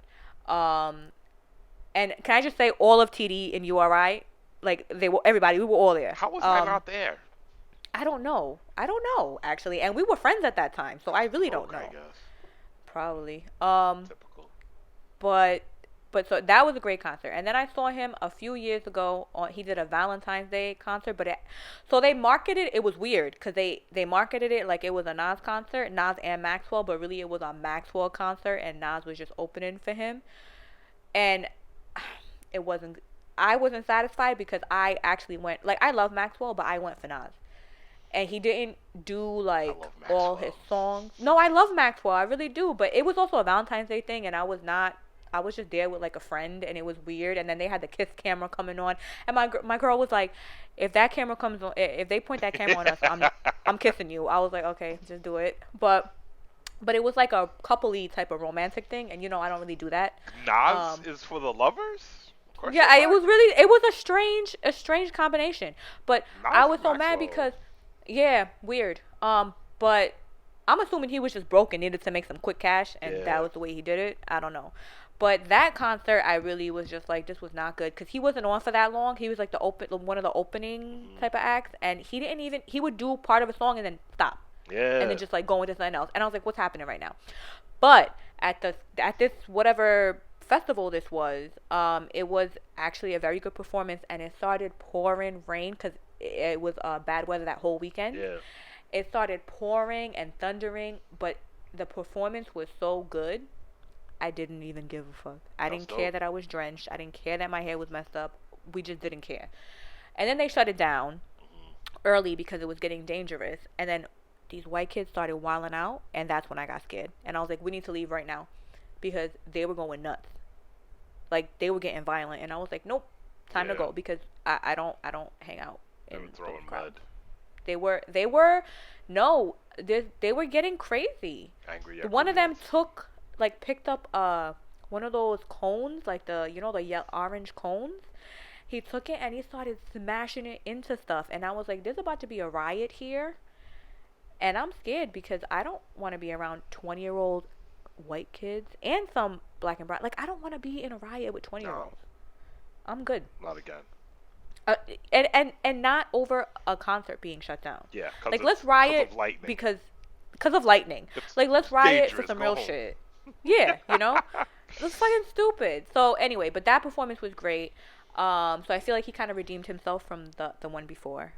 S2: Um, and can I just say all of TD and URI, like they were everybody, we were all there.
S1: How was I not there?
S2: I don't know. I don't know actually, and we were friends at that time, so I
S1: That's
S2: really don't
S1: broke, I
S2: know.
S1: guess.
S2: Probably.
S1: Typical.
S2: But so that was a great concert. And then I saw him a few years ago on he did a Valentine's Day concert, so they marketed it was weird cuz they marketed it like it was a Nas concert, Nas and Maxwell, but really it was a Maxwell concert and Nas was just opening for him. And it wasn't I wasn't satisfied because I actually went like I love Maxwell, but I went for Nas. And he didn't do
S1: I
S2: like
S1: love
S2: all his
S1: Maxwell.
S2: songs. No, I love Maxwell, I really do. But it was also a Valentine's Day thing, and I was not. I was just there with like a friend, and it was weird. And then they had the kiss camera coming on, and my girl was like, "If that camera comes on, if they point that camera on us, I'm kissing you." I was like, "Okay, just do it." But it was like a coupley type of romantic thing, and I don't really do that.
S1: Nas
S2: Um,
S1: is for the lovers?
S2: yeah,
S1: Question
S2: it
S1: mark.
S2: was really it was a strange combination. But I
S1: Nas
S2: was
S1: and
S2: so mad
S1: Maxwell.
S2: because yeah, weird. But I'm assuming he was just broke and needed to make some quick cash, and that
S1: Yeah.
S2: was the way he did it. I don't know. But that concert, I really was just like, this was not good because he wasn't on for that long. He was like one of the opening
S1: Hmm.
S2: type of acts, and he didn't even he would do part of a song and then stop, and then
S1: Yeah.
S2: just like go into something else. And I was like, what's happening right now? But at this whatever festival this was, it was actually a very good performance, and it started pouring rain because it was bad weather that whole weekend.
S1: Yeah.
S2: It started pouring and thundering, but the performance was so good. I didn't even give a fuck. I
S1: That's
S2: didn't care
S1: dope.
S2: that I was drenched. I didn't care that my hair was messed up. We just didn't care. And then they shut it down
S1: Hmm.
S2: early because it was getting dangerous. And then these white kids started wilding out, and that's when I got scared. And I was like, we need to leave right now because they were going nuts. Like they were getting violent, and I was like, nope, time to
S1: Yeah.
S2: go because I don't hang out
S1: They
S2: in
S1: were
S2: those
S1: throwing
S2: crowds.
S1: mud.
S2: They were no, they were getting crazy.
S1: Angry
S2: One of them
S1: Yakubians.
S2: picked up one of those cones, like the the orange cones. He took it and he started smashing it into stuff, and I was like, "There's about to be a riot here," and I'm scared because I don't want to be around 20-year-old white kids and some black and brown. Like I don't want to be in a riot with 20 year
S1: No,
S2: olds. I'm good.
S1: not again.
S2: Uh, and not over a concert being shut down.
S1: Yeah,
S2: Like
S1: cause
S2: let's
S1: of
S2: riot
S1: lightning.
S2: because of lightning.
S1: It's
S2: Like let's riot for
S1: dangerous.
S2: some
S1: Go
S2: real
S1: home.
S2: shit. Yeah, It's fucking stupid. So anyway, but that performance was great. So I feel like he kind of redeemed himself from the one before.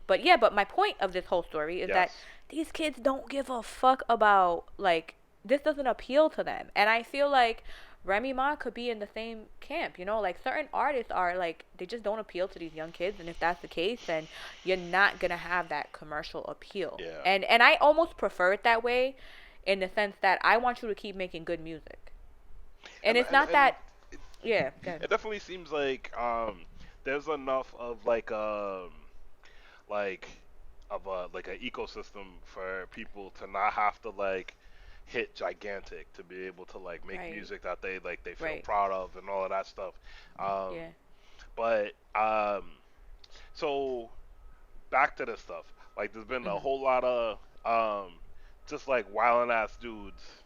S2: But yeah, but my point of this whole story is that
S1: Yes.
S2: these kids don't give a fuck about like this doesn't appeal to them, and I feel like Remy Ma could be in the same camp. Like certain artists are like they just don't appeal to these young kids, and if that's the case, then you're not gonna have that commercial appeal.
S1: Yeah.
S2: And I almost prefer it that way, in the sense that I want you to keep making good music, and it's not
S1: And
S2: that yeah. Good.
S1: it definitely seems there's enough of like of a like an ecosystem for people to not have to like hit gigantic to be able to like make
S2: Right.
S1: music that they feel
S2: Right.
S1: proud of and all of that stuff. Um,
S2: Yeah.
S1: but so back to this stuff. Like there's been a
S2: Mhm.
S1: whole lot of just like wildin' ass dudes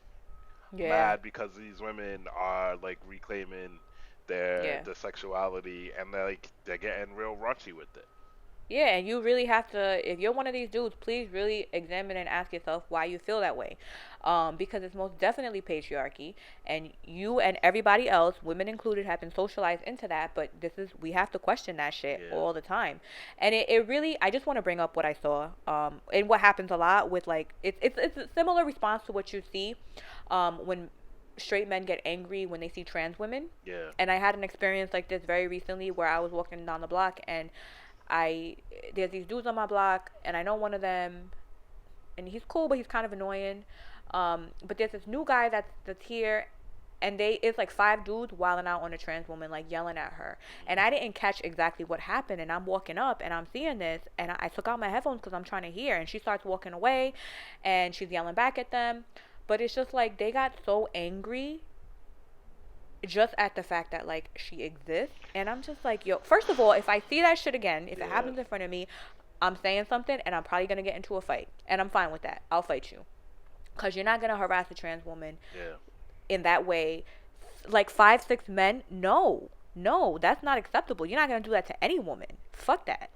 S2: Yeah.
S1: mad because these women are like reclaiming
S2: Yeah.
S1: their sexuality and they're getting real raunchy with it.
S2: Yeah, and you really have to, if you're one of these dudes, please really examine and ask yourself why you feel that way. Because it's most definitely patriarchy, and you and everybody else, women included, have been socialized into that. But we have to question that shit
S1: Yeah,
S2: all the time. And it really, I just want to bring up what I saw, and what happens a lot with like, it's a similar response to what you see, when straight men get angry when they see trans women.
S1: yeah.
S2: And I had an experience like this very recently where I was walking down the block, and I there's these dudes on my block, and I know one of them, and he's cool, but he's kind of annoying. But there's this new guy that's here, and it's like five dudes wilding out on a trans woman, like yelling at her. And I didn't catch exactly what happened, and I'm walking up, and I'm seeing this, and I took out my headphones because I'm trying to hear, and she starts walking away, and she's yelling back at them. But it's just like they got so angry just at the fact that like she exists, and I'm just like, yo, first of all, if I see that shit again, if it
S1: Yeah,
S2: happens in front of me, I'm saying something, and I'm probably gonna get into a fight, and I'm fine with that. I'll fight you, because you're not gonna harass a trans woman
S1: yeah,
S2: in that way. Like 5 6 men, no, no, that's not acceptable. You're not gonna do that to any woman. Fuck that.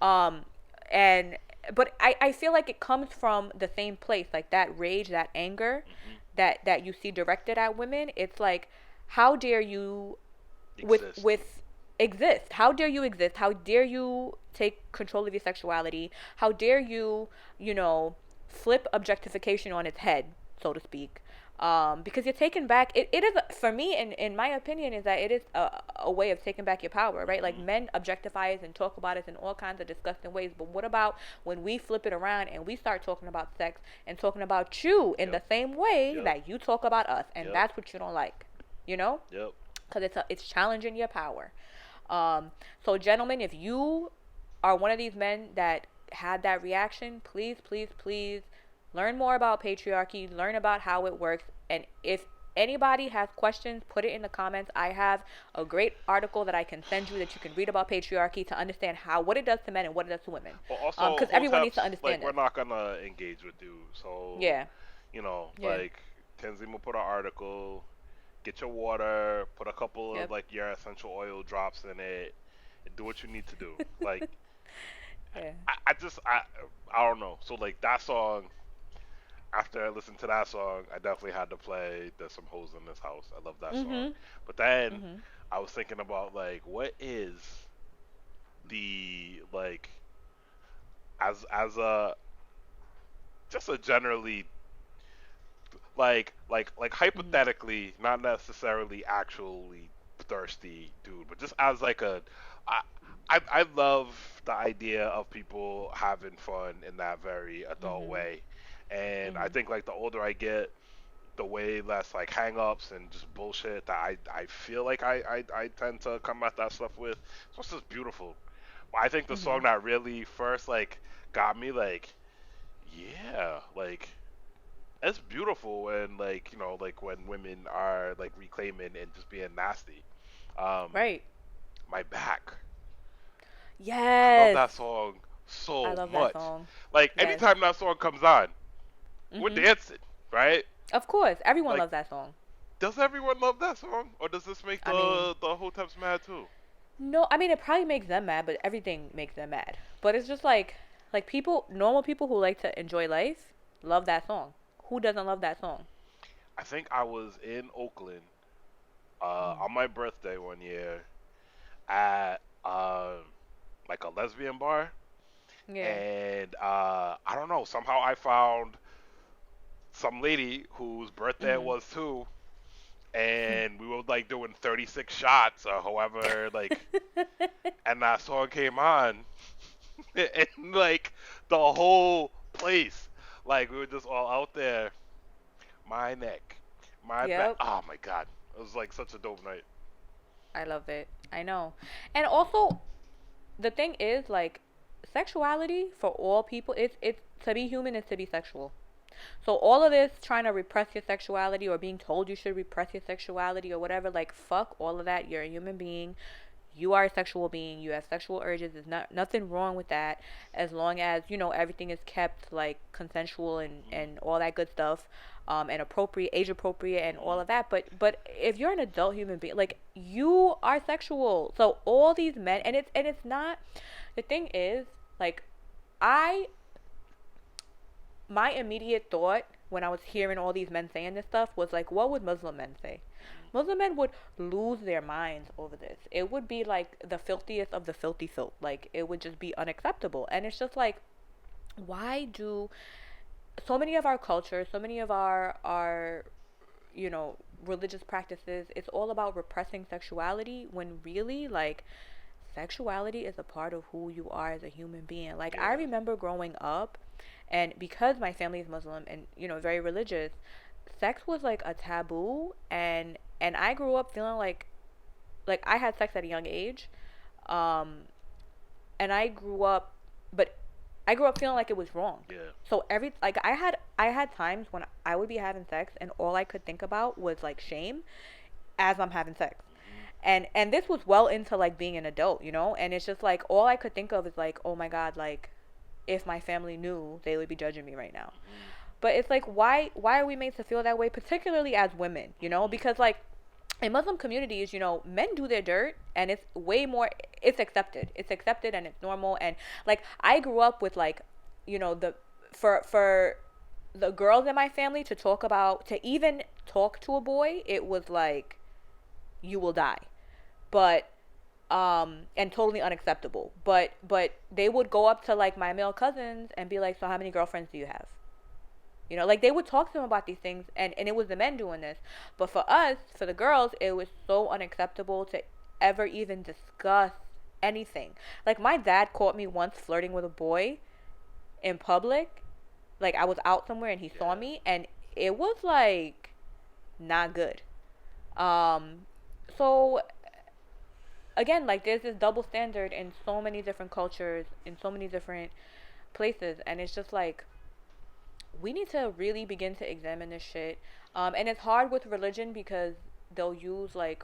S2: um and but I feel like it comes from the same place, like that rage, that anger
S1: hmm,
S2: that you see directed at women. It's like, how dare you
S1: exist.
S2: with exist? How dare you exist? How dare you take control of your sexuality? How dare you, you know, flip objectification on its head, so to speak? Because you're taking back, it is, for me, in my opinion, is that it is a way of taking back your power, right? Like,
S1: Hmm.
S2: men objectify us and talk about us in all kinds of disgusting ways, but what about when we flip it around and we start talking about sex and talking about you in
S1: Yep,
S2: the same way
S1: yep,
S2: that you talk about us, and
S1: yep,
S2: that's what you don't like, you know?
S1: yep.
S2: Because it's challenging your power. So, gentlemen, if you are one of these men that had that reaction, please, please, please learn more about patriarchy, learn about how it works, and if anybody has questions, put it in the comments. I have a great article that I can send you that you can read about patriarchy to understand what it does to men and what it does to women.
S1: But also,
S2: Because everyone needs to
S1: Hoteps, like,
S2: understand
S1: we're
S2: this.
S1: not gonna engage with you. So,
S2: Yeah, yeah,
S1: like, Tenzin will put an article, get your water, put a couple of,
S2: yep,
S1: like, your essential oil drops in it, and do what you need to do. Like,
S2: yeah.
S1: I don't know. So, like, that song, after I listened to that song, I definitely had to play There's Some Hoes in This House. I love that song.
S2: Mhm,
S1: But then
S2: mhm,
S1: I was thinking about, like, what is the, like, as a, just a generally, like
S2: mhm,
S1: hypothetically, not necessarily actually thirsty dude, but just as like a, I I love the idea of people having fun in that very adult
S2: mhm,
S1: way, and I
S2: mhm,
S1: think like the older I get, the way less like hang-ups and just bullshit that I feel like I tend to come at that stuff with. So it's just beautiful. I think the song
S2: mhm,
S1: that really first like got me like, yeah, like it's beautiful when like like when women are like reclaiming and just being nasty. Um,
S2: right.
S1: my back. I love
S2: Yes,
S1: that song
S2: I
S1: so
S2: love that
S1: much.
S2: song.
S1: Like
S2: Yes.
S1: anytime that song comes on, we're
S2: Mhm.
S1: dancing, right?
S2: Of course, everyone
S1: Like,
S2: loves that song.
S1: does everyone love that song, or does this make
S2: I mean,
S1: the Hoteps mad too?
S2: no, I mean it probably makes them mad, but everything makes them mad. But it's just like people, normal people who like to enjoy life, love that song. Who doesn't love that song?
S1: I think I was in Oakland
S2: Mm.
S1: on my birthday one year at like a lesbian bar,
S2: Yeah.
S1: and I don't know, somehow I found some lady whose birthday it
S2: Mhm.
S1: was too, and we were like doing 36 shots or however, like, and that song came on, and like the whole place, like we were just all out there, my neck, my back.
S2: Yep.
S1: Oh my god, it was like such a dope night.
S2: I love it. I know. And also, the thing is, like, sexuality for all people, it's to be human is to be sexual. So all of this trying to repress your sexuality or being told you should repress your sexuality or whatever, like, fuck all of that. You're a human being. You are a sexual being. You have sexual urges. There's nothing wrong with that, as long as everything is kept like consensual and
S1: Hmm.
S2: and all that good stuff. and appropriate, age appropriate, and all
S1: Mhm.
S2: of that. But if you're an adult human being, like you are sexual, so all these men, and it's not. The thing is, like, I my immediate thought when I was hearing all these men saying this stuff was like, what would Muslim men say?
S1: Mhm.
S2: Muslim men would lose their minds over this. It would be like the filthiest of the filthy filth. Like it would just be unacceptable. And it's just like, why do so many of our cultures, so many of our you know religious practices, it's all about repressing sexuality when really like sexuality is a part of who you are as a human being. Like I
S1: Yeah.
S2: remember growing up, and because my family is Muslim and very religious, sex was like a taboo, and I grew up feeling like I had sex at a young age. Um and but I grew up feeling like it was wrong.
S1: Yeah.
S2: So every like I had times when I would be having sex and all I could think about was like shame as I'm having sex.
S1: Mhm.
S2: And this was well into like being an adult. And it's just like all I could think of is like, oh my god, like if my family knew, they would be judging me right now.
S1: Mhm.
S2: But it's like why are we made to feel that way, particularly as women?
S1: Mhm.
S2: Because like in Muslim communities, men do their dirt and it's way more it's accepted. It's accepted and it's normal. And like I grew up with like, the for the girls in my family to even talk to a boy, it was like you will die. But and totally unacceptable. But they would go up to like my male cousins and be like, "So how many girlfriends do you have?" Like they would talk to them about these things, and it was the men doing this. But for us, for the girls, it was so unacceptable to ever even discuss anything. Like my dad caught me once flirting with a boy in public. Like I was out somewhere and he saw
S1: Yeah.
S2: me, and it was like not good. Um, so again, like there's this double standard in so many different cultures, in so many different places, and it's just like we need to really begin to examine this shit. And it's hard with religion because they'll use like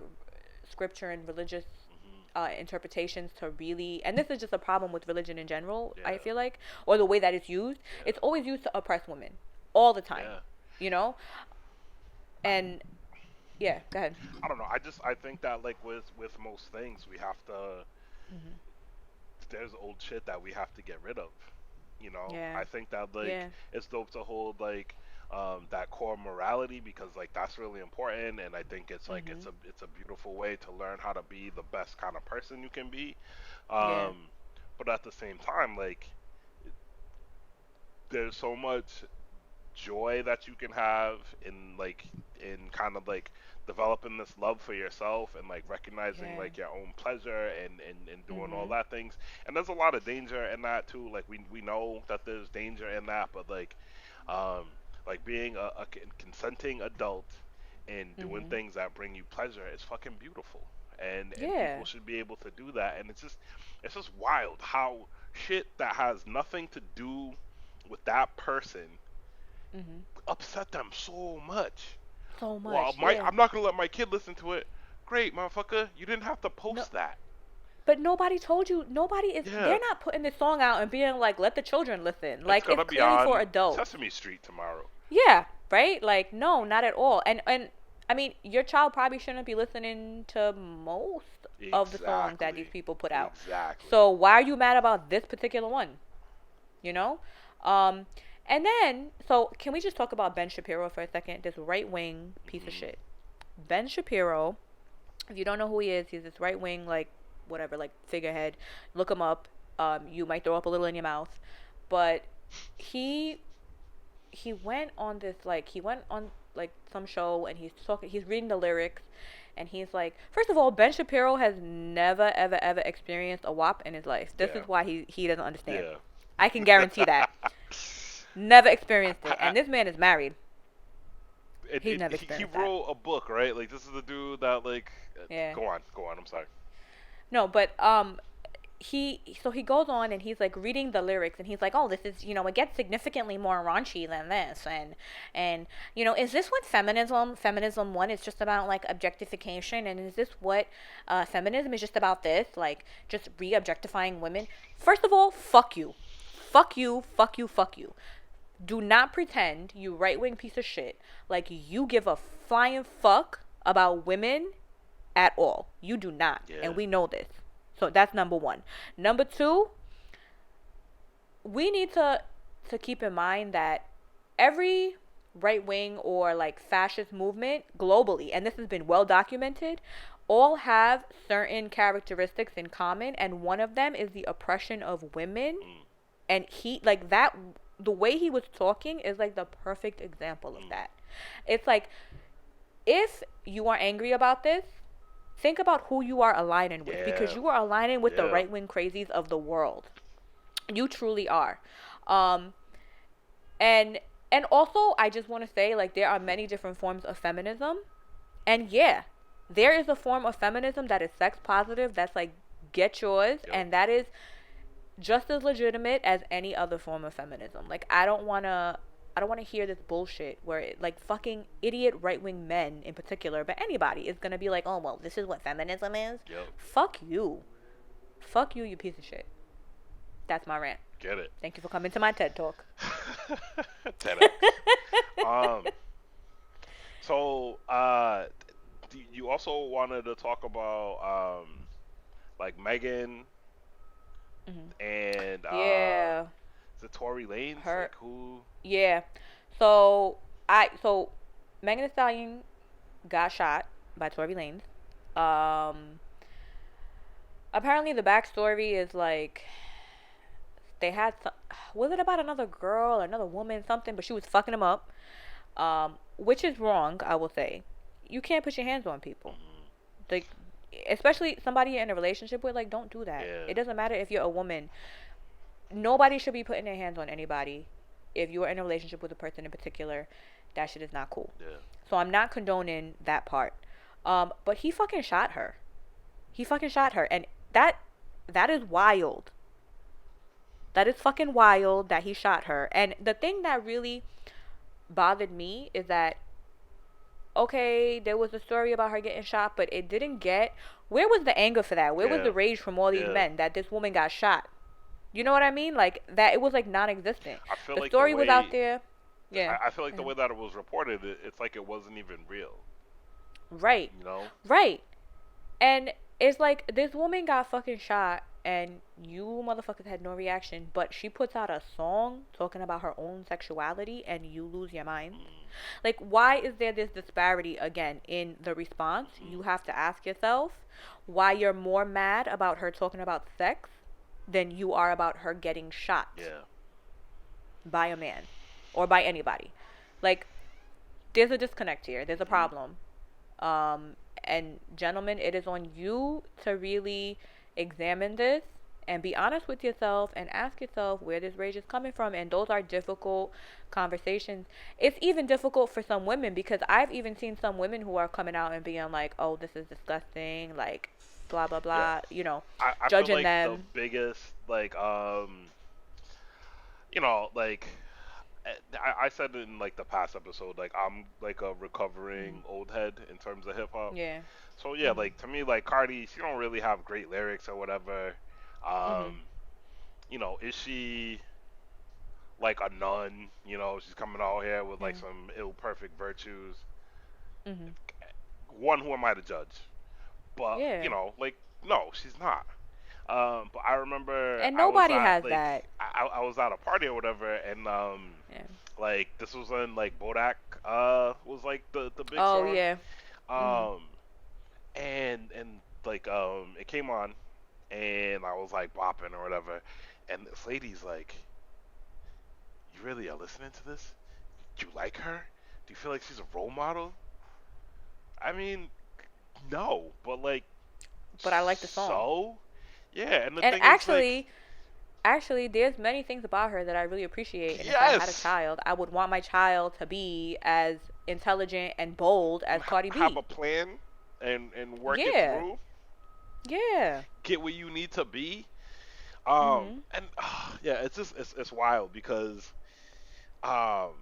S2: scripture and religious
S1: Mhm.
S2: interpretations to really, and this is just a problem with religion in general, I
S1: Yeah.
S2: feel like, or the way that it's used.
S1: Yeah.
S2: It's always used to oppress women all the time,
S1: Yeah.
S2: you know?
S1: I,
S2: And yeah, go ahead.
S1: I don't know. I think that like with most things we have to
S2: Hmm.
S1: there's old shit that we have to get rid of.
S2: Yeah,
S1: I think that like
S2: yeah.
S1: it's dope to hold like that core morality because like that's really important, and I think it's like
S2: Hmm.
S1: it's a beautiful way to learn how to be the best kind of person you can be.
S2: Yeah.
S1: Um, but at the same time, like there's so much joy that you can have in kind of like developing this love for yourself and like recognizing
S2: Yeah.
S1: like your own pleasure and doing all
S2: Hmm.
S1: that things. And there's a lot of danger in that too. Like we know that there's danger in that, but um like being a consenting adult and doing
S2: Hmm.
S1: things that bring you pleasure is fucking beautiful. And
S2: Yeah.
S1: people should be able to do that. And it's just wild how shit that has nothing to do with that person
S2: Hmm.
S1: upset them so much.
S2: So
S1: Well,
S2: much. Yeah.
S1: I'm not gonna let my kid listen to it. Great, motherfucker, you didn't have to
S2: No,
S1: post that.
S2: but nobody told you.
S1: Yeah,
S2: They're not putting this song out and being like, let the children listen.
S1: it's
S2: Like, it's
S1: gonna be
S2: clearly for
S1: on
S2: adults.
S1: Sesame Street tomorrow.
S2: Yeah, right? Like, no, not at all. And I mean, your child probably shouldn't be listening to most of the songs that these
S1: Exactly,
S2: people put out.
S1: exactly.
S2: So why are you mad about this particular one? You know? Um, and then, so can we just talk about Ben Shapiro for a second? This right wing piece of
S1: Mhm,
S2: shit. Ben Shapiro, if you don't know who he is, he's this right wing, like, whatever, like, figurehead. Look him up. You might throw up a little in your mouth. But he he went on this like he went on like some show and he's reading the lyrics, and he's like, first of all, Ben Shapiro has never ever ever experienced a WAP in his life. This is
S1: yeah,
S2: why he doesn't understand.
S1: yeah.
S2: I can guarantee that. Never experienced it.
S1: I,
S2: And this man is married. He's
S1: it,
S2: never
S1: he
S2: experienced that.
S1: wrote a book, right? Like this is the dude that
S2: Yeah.
S1: go on. I'm sorry.
S2: No, but he goes on and he's like reading the lyrics, and he's like, oh, this is, it gets significantly more raunchy than this, and is this what feminism one is just about, like objectification, and is this what feminism is just about, this like just re-objectifying women? First of all, fuck you, fuck you, fuck you, fuck you. Do not pretend, you right wing piece of shit, like you give a flying fuck about women at all. You do not.
S1: Yeah.
S2: And we know this. So that's number one. Number two, we need to keep in mind that every right wing or like fascist movement globally, and this has been well documented, all have certain characteristics in common, and one of them is the oppression of women.
S1: Mm,
S2: And he like that, the way he was talking is like the perfect example of
S1: mm,
S2: that. It's like, if you are angry about this, think about who you are aligning with, because
S1: yeah.
S2: you are aligning with the
S1: Yeah.
S2: right wing crazies of the world. You truly are. Um, and and also, I just want to say, like, there are many different forms of feminism, and yeah, there is a form of feminism that is sex positive. That's like, get yours,
S1: Yep.
S2: and that is just as legitimate as any other form of feminism. Like, I don't want to hear this bullshit where like fucking idiot right wing men in particular, but anybody is gonna be like, oh well, this is what feminism is.
S1: Yep.
S2: Fuck you, fuck you, you piece of shit. That's my rant.
S1: Get it.
S2: Thank you for coming to my TED talk.
S1: 10x. Um. So, you also wanted to talk about like Megan
S2: Hmm.
S1: and
S2: Yeah,
S1: the Tory Lanez,
S2: her.
S1: like who?
S2: Yeah. So Megan Thee Stallion got shot by Tory Lanez. Um, Apparently the backstory is like, they had some, was it about another girl or another woman, something, but she was fucking him up. Which is wrong, I will say. You can't put your hands on people.
S1: Mhm.
S2: Like, especially somebody you're in a relationship with, like, don't do that.
S1: Yeah.
S2: It doesn't matter if you're a woman. Nobody should be putting their hands on anybody. If you are in a relationship with a person in particular, that shit is not cool.
S1: Yeah.
S2: So I'm not condoning that part. But he fucking shot her. He fucking shot her, and that is wild. That is fucking wild that he shot her. And the thing that really bothered me is that, okay, there was a story about her getting shot, but it didn't get. Where was the anger for that? Where was
S1: Yeah.
S2: the rage from all these
S1: Yeah.
S2: men that this woman got shot? You know what I mean? Like, that it was like non-existent.
S1: I feel
S2: The
S1: like the
S2: story was out
S1: way
S2: there. Yeah.
S1: I feel like the
S2: Mhm.
S1: way that it was reported, it's like it wasn't even real.
S2: Right.
S1: You know?
S2: Right. And it's like, this woman got fucking shot, and you motherfuckers had no reaction, but she puts out a song talking about her own sexuality, and you lose your mind.
S1: Mm,
S2: Like, why is there this disparity again in the response?
S1: mhm.
S2: You have to ask yourself why you're more mad about her talking about sex than you are about her getting shot
S1: Yeah.
S2: by a man or by anybody. Like, there's a disconnect here. There's a
S1: Mhm.
S2: problem. And gentlemen, it is on you to really examine this and be honest with yourself and ask yourself where this rage is coming from. And those are difficult conversations. It's even difficult for some women, because I've even seen some women who are coming out and being like, oh, this is disgusting, like, blah, blah,
S1: Yeah.
S2: blah,
S1: I feel
S2: judging
S1: like the
S2: them.
S1: biggest like like I said in like the past episode, like I'm like a recovering
S2: Hmm.
S1: old head in terms of hip hop.
S2: Yeah.
S1: So yeah,
S2: Hmm.
S1: like to me, like Cardi, she don't really have great lyrics or whatever.
S2: Hmm.
S1: Um, is she like a nun? She's coming out here with like
S2: Hmm.
S1: some ill perfect virtues.
S2: Hmm.
S1: One, who am I to judge? But
S2: Yeah.
S1: like no, she's not. But I remember
S2: And
S1: I was
S2: nobody
S1: at
S2: has
S1: like
S2: that.
S1: I was at a party or whatever, and
S2: Yeah.
S1: like this was when like Bodak was like the big
S2: Oh,
S1: song.
S2: yeah. Hmm.
S1: Um, and like it came on, and I was like bopping or whatever, and this lady's like, "You really are listening to this? Do you like her? Do you feel like she's a role model?" I mean, no, but like,
S2: But I like the song.
S1: so yeah, and the
S2: And
S1: thing is like,
S2: actually, there's many things about her that I really appreciate. And if I had a
S1: yes,
S2: child, I would want my child to be as intelligent and bold as Cardi
S1: have a
S2: B.
S1: plan and work it
S2: Yeah.
S1: through,
S2: Yeah.
S1: get where you need to be.
S2: Mhm.
S1: And yeah, it's just it's wild because um,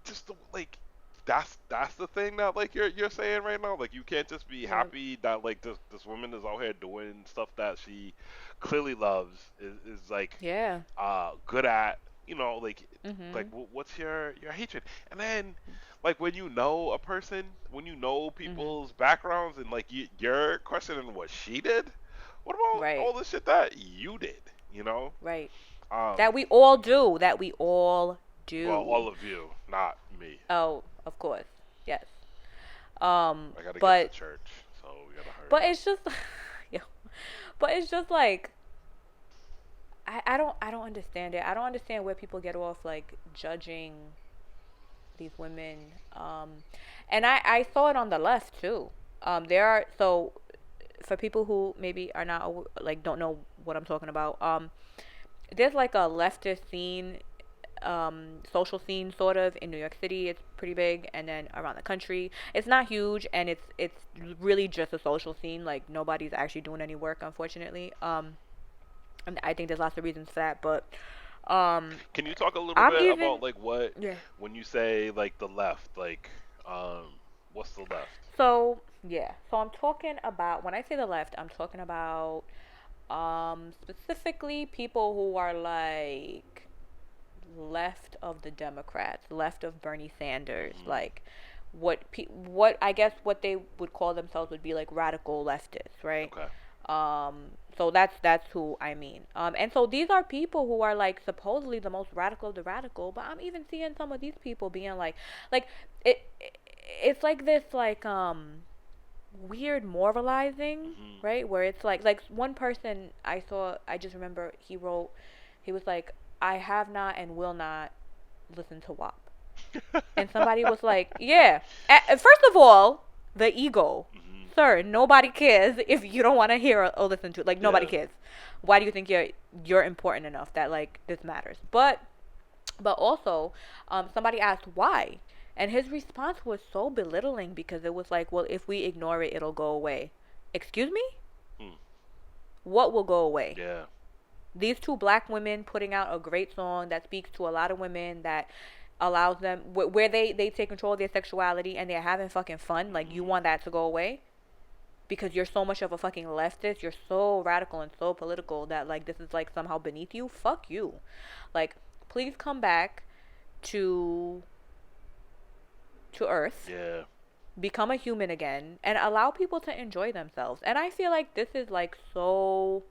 S1: just like that's the thing that like you're saying right now. Like you can't just be
S2: Yeah.
S1: happy that like this woman is out here doing stuff that she clearly loves, is like
S2: Yeah.
S1: good at. you know, like
S2: Mhm.
S1: what's your hatred? And then like when you know a person, when you know
S2: Mhm.
S1: people's backgrounds, and like you're questioning what she did, what about
S2: Right.
S1: all the shit that you did? You know,
S2: Right.
S1: um,
S2: That we all do. That we all
S1: well, all
S2: do.
S1: of you, not me.
S2: Oh, of course. Yes.
S1: I gotta get to
S2: But
S1: church, so we gotta hurry
S2: but
S1: up.
S2: it's just yeah. But it's just like I don't understand it. I don't understand where people get off like judging these women. And I saw it on the left too. There are so for people who maybe are not like don't know what I'm talking about. There's like a leftist scene, social scene sort of in New York City. It's pretty big, and then around the country, it's not huge, and it's really just a social scene. Like nobody's actually doing any work, unfortunately. And I think there's lots of reasons for that, but
S1: Can you talk a little
S2: I'm
S1: bit about
S2: even
S1: like what
S2: yeah.
S1: when you say like the left, like what's the left?
S2: So yeah, so I'm talking about when I say the left, I'm talking about specifically people who are like left of the Democrats, left of Bernie Sanders,
S1: Hmm.
S2: like what I guess what they would call themselves would be like radical leftists, right?
S1: Okay.
S2: So that's who I mean. And so these are people who are like supposedly the most radical of the radical, but I'm even seeing some of these people being like it's like this like weird moralizing,
S1: Hmm.
S2: right? Where it's like one person I saw, I just remember he wrote, he was like, I have not and will not listen to WAP. And somebody was like, yeah. First of all, the ego.
S1: Hmm.
S2: Sir, nobody cares if you don't want to hear or listen to it. Like nobody
S1: Yeah.
S2: cares. Why do you think you're important enough that like this matters? But also, somebody asked why, and his response was so belittling because it was like, well, if we ignore it, it'll go away. Excuse me?
S1: Hmm.
S2: What will go away?
S1: Yeah.
S2: These two black women putting out a great song that speaks to a lot of women that allows them where they take control of their sexuality and they're having fucking fun. Like you
S1: Hmm.
S2: want that to go away because you're so much of a fucking leftist. You're so radical and so political that like this is like somehow beneath you. Fuck you. Like please come back to Earth,
S1: Yeah.
S2: become a human again, and allow people to enjoy themselves. And I feel like this is like so.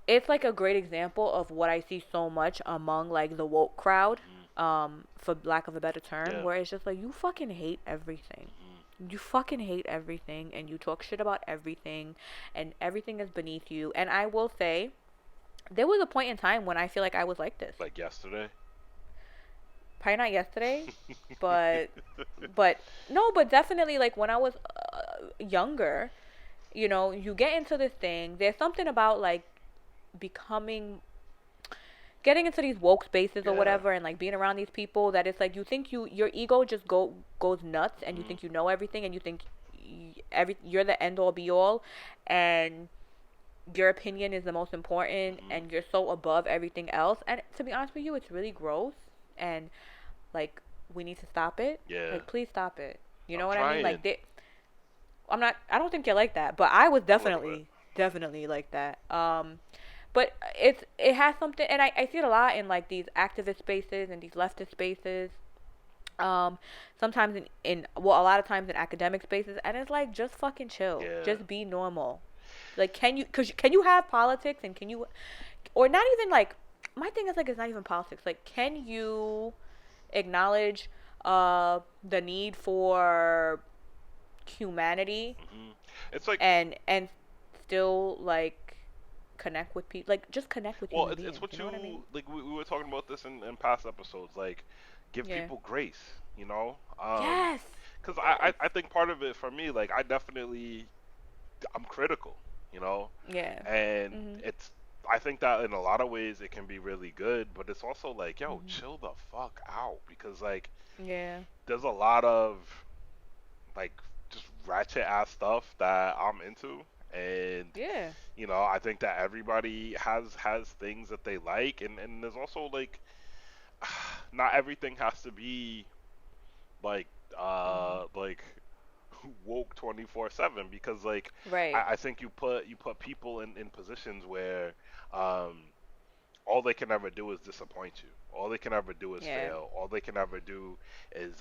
S2: It's like a great example of what I see so much among like the woke crowd,
S1: Hmm.
S2: for lack of a better term,
S1: Yeah.
S2: where it's just like you fucking hate everything.
S1: Hmm.
S2: You fucking hate everything, and you talk shit about everything, and everything is beneath you. And I will say, there was a point in time when I feel like I was like this.
S1: Like yesterday.
S2: Probably not yesterday, but but no, but definitely like when I was younger, you get into this thing. There's something about like becoming getting into these woke spaces or
S1: Yeah.
S2: whatever and like being around these people that it's like you think your ego just goes nuts and you
S1: Hmm.
S2: think you know everything and you think you're the end all be all and your opinion is the most important
S1: Hmm.
S2: and you're so above everything else. And to be honest with you, it's really gross and like we need to stop it.
S1: Yeah.
S2: Like please stop it. You know
S1: I'm
S2: what I mean?
S1: trying
S2: Like I don't think you're like that, but I was
S1: a little bit.
S2: definitely like that. But it has something, and I see it a lot in like these activist spaces and these leftist spaces. Um, sometimes in well, a lot of times in academic spaces, and it's like just fucking chill,
S1: Yeah.
S2: just be normal. Like, can you have politics and can you, or not even like, my thing is like it's not even politics. Like, can you acknowledge the need for humanity
S1: Hmm. It's like,
S2: and still like connect with people, like just connect with
S1: well,
S2: human
S1: it's
S2: beings, you
S1: what
S2: know what I mean?
S1: you like. We were talking about this in past episodes. Like, give
S2: Yeah.
S1: people grace. You know,
S2: Yes.
S1: because
S2: Yes.
S1: I think part of it for me, like, I'm critical. You know,
S2: Yeah.
S1: and
S2: Mhm.
S1: I think that in a lot of ways it can be really good, but it's also like, yo,
S2: Mhm.
S1: chill the fuck out, because like
S2: Yeah.
S1: there's a lot of like just ratchet ass stuff that I'm into, and
S2: Yeah.
S1: I think that everybody has things that they like, and there's also like not everything has to be like
S2: Mhm.
S1: like woke 24/7, because like
S2: Right.
S1: I think you put people in positions where um all they can ever do is disappoint you. All they can ever do is
S2: Yeah.
S1: fail. All they can ever do is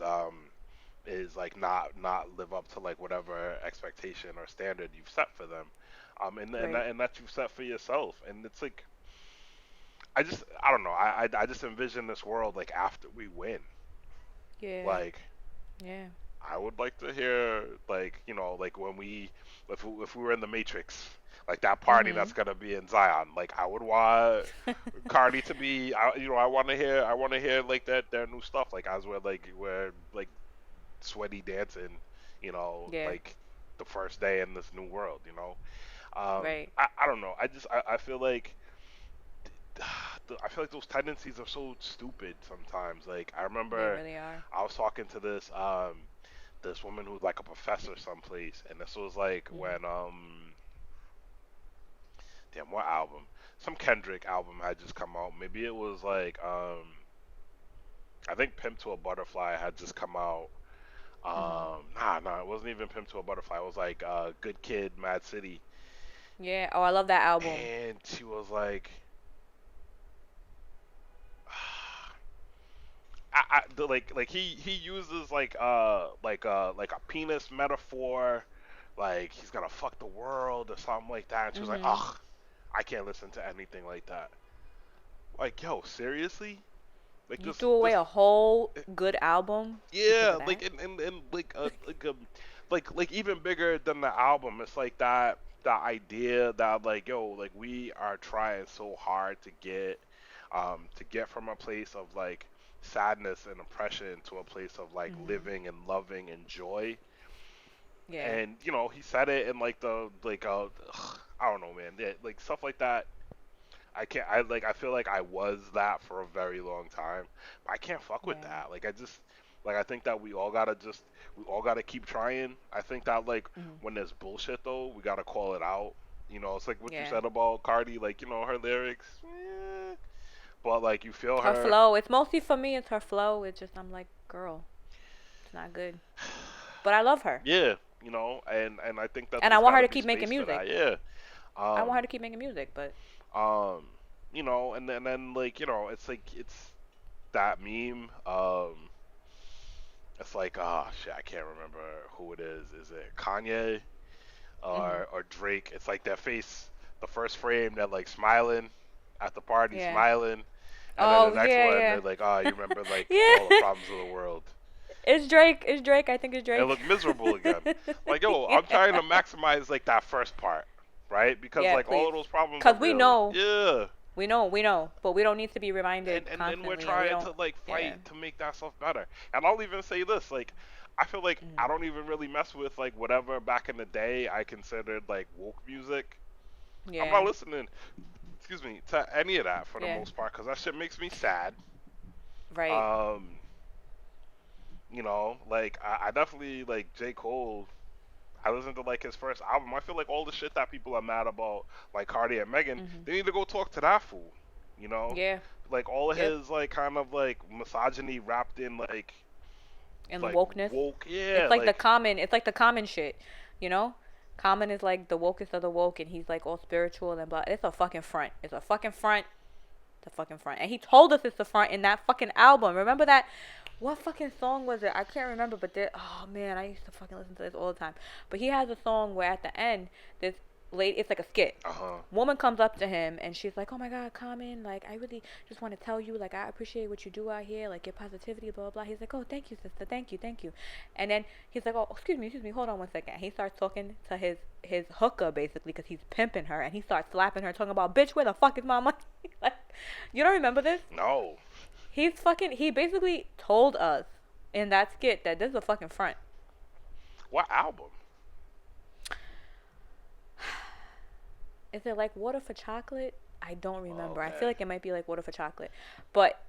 S1: like not live up to like whatever expectation or standard you've set for them,
S2: Right.
S1: and that you've set for yourself. And it's like I don't know. I just envision this world like after we win.
S2: Yeah.
S1: Like
S2: Yeah.
S1: I would like to hear like like when if we were in the Matrix, like that party that's
S2: Mhm.
S1: gonna be in Zion. Like I would want Cardi to be. I want to hear like their new stuff. Like as we're like sweaty dancing.
S2: Yeah.
S1: Like the first day in this new world.
S2: Right.
S1: I don't know. I feel like I feel like those tendencies are so stupid sometimes. Like I
S2: They
S1: remember
S2: really are.
S1: I was talking to this woman who's like a professor someplace, and this was like
S2: Mhm.
S1: when damn, what album? Some Kendrick album had just come out. Maybe it was like I think Pimp to a Butterfly had just come out.
S2: Mhm.
S1: Nah, it wasn't even Pimp to a Butterfly. It was like Good Kid, Mad City,
S2: Yeah. Oh, I love that album.
S1: and she was like, like he uses like a penis metaphor, like he's gonna fuck the world or something like that. And she was like,
S2: Mhm.
S1: ugh, I can't listen to anything like that. Like, yo, seriously? Like
S2: You threw away
S1: this
S2: a whole
S1: eh,
S2: good album because of
S1: yeah, like
S2: that.
S1: and like even bigger than the album. It's like that idea that like yo, like we are trying so hard to get from a place of like sadness and oppression to a place of like
S2: Mhm.
S1: living and loving and joy.
S2: Yeah.
S1: And he said it in like the like I don't know, man. Yeah, like stuff like that. I can't. I feel like I was that for a very long time. But I can't fuck with
S2: Yeah.
S1: that. Like I just like I think that we all gotta keep trying. I think that like
S2: Mhm.
S1: when there's bullshit though, we gotta call it out. It's like what you
S2: Yeah.
S1: said about Cardi, like her lyrics. But like you feel
S2: Her
S1: her.
S2: flow. It's mostly for me. It's her flow. It's just I'm like, girl, it's not good. But I love her,
S1: Yeah, and I think that
S2: and I
S1: there's
S2: want her
S1: gotta
S2: to
S1: be
S2: keep
S1: space
S2: making
S1: for that.
S2: music.
S1: Yeah.
S2: I want her
S1: Um.
S2: to keep making music. But
S1: Um. And then like it's like it's that meme. It's like, oh shit, I can't remember who it is. Is it Kanye
S2: mhm.
S1: or Drake? It's like their face, the first frame, they're like smiling at the party,
S2: Yeah.
S1: smiling, and then the
S2: Oh
S1: next
S2: yeah,
S1: one,
S2: yeah,
S1: they're like, oh, you remember like
S2: yeah.
S1: all the problems of the world.
S2: It's Drake. It's Drake. I think it's
S1: They
S2: Drake.
S1: look miserable again. Like, yo, I'm
S2: Yeah.
S1: trying to maximize like that first part, right? Because
S2: Yeah,
S1: like all
S2: please.
S1: of those problems are
S2: Cause we
S1: real.
S2: know,
S1: Yeah.
S2: we know, but we don't need to be reminded
S1: And we're
S2: constantly, and we
S1: trying
S2: don't.
S1: to like
S2: Yeah.
S1: fight to make that stuff better. And I'll even say this, like I feel like I
S2: Mhm.
S1: don't even really mess with like whatever back in the day I considered like woke music. I'm not
S2: Yeah.
S1: listening, excuse me, to any of that for the
S2: Yeah.
S1: most part because that shit makes me sad.
S2: Right.
S1: Um, like I definitely like J. Cole. I listened to like his first album. I feel like all the shit that people are mad about, like Cardi and Megan,
S2: Mhm.
S1: they need to go talk to that fool. You know,
S2: Yeah.
S1: like all of
S2: Yep.
S1: his like kind of like misogyny wrapped in
S2: And the
S1: like
S2: wokeness.
S1: woke, yeah,
S2: It's like the
S1: like
S2: common. It's like the common shit. You know. Common is like the wokest of the woke, and he's like all spiritual and blah. It's a fucking front. It's a fucking front. It's a fucking front. And he told us it's the front in that fucking album. Remember that? What fucking song was it? I can't remember, but there. Oh man, I used to fucking listen to this all the time. But he has a song where at the end, this lady, it's like a skit.
S1: uh-huh.
S2: Woman comes up to him and she's like, "Oh my God, Common, like I really just want to tell you, like I appreciate what you do out here, like your positivity, blah blah blah." He's like, "Oh, thank you, sister, thank you, thank you." And then he's like, "Oh, excuse me, hold on one second." He starts talking to his hooker basically because he's pimping her, and he starts slapping her, talking about, "Bitch, where the fuck is my money?" Like, you don't remember this?
S1: No.
S2: He basically told us in that skit that this is a fucking front.
S1: What album?
S2: Is it like Water for Chocolate? I don't remember. I feel
S1: Okay.
S2: like it might be like Water for Chocolate. But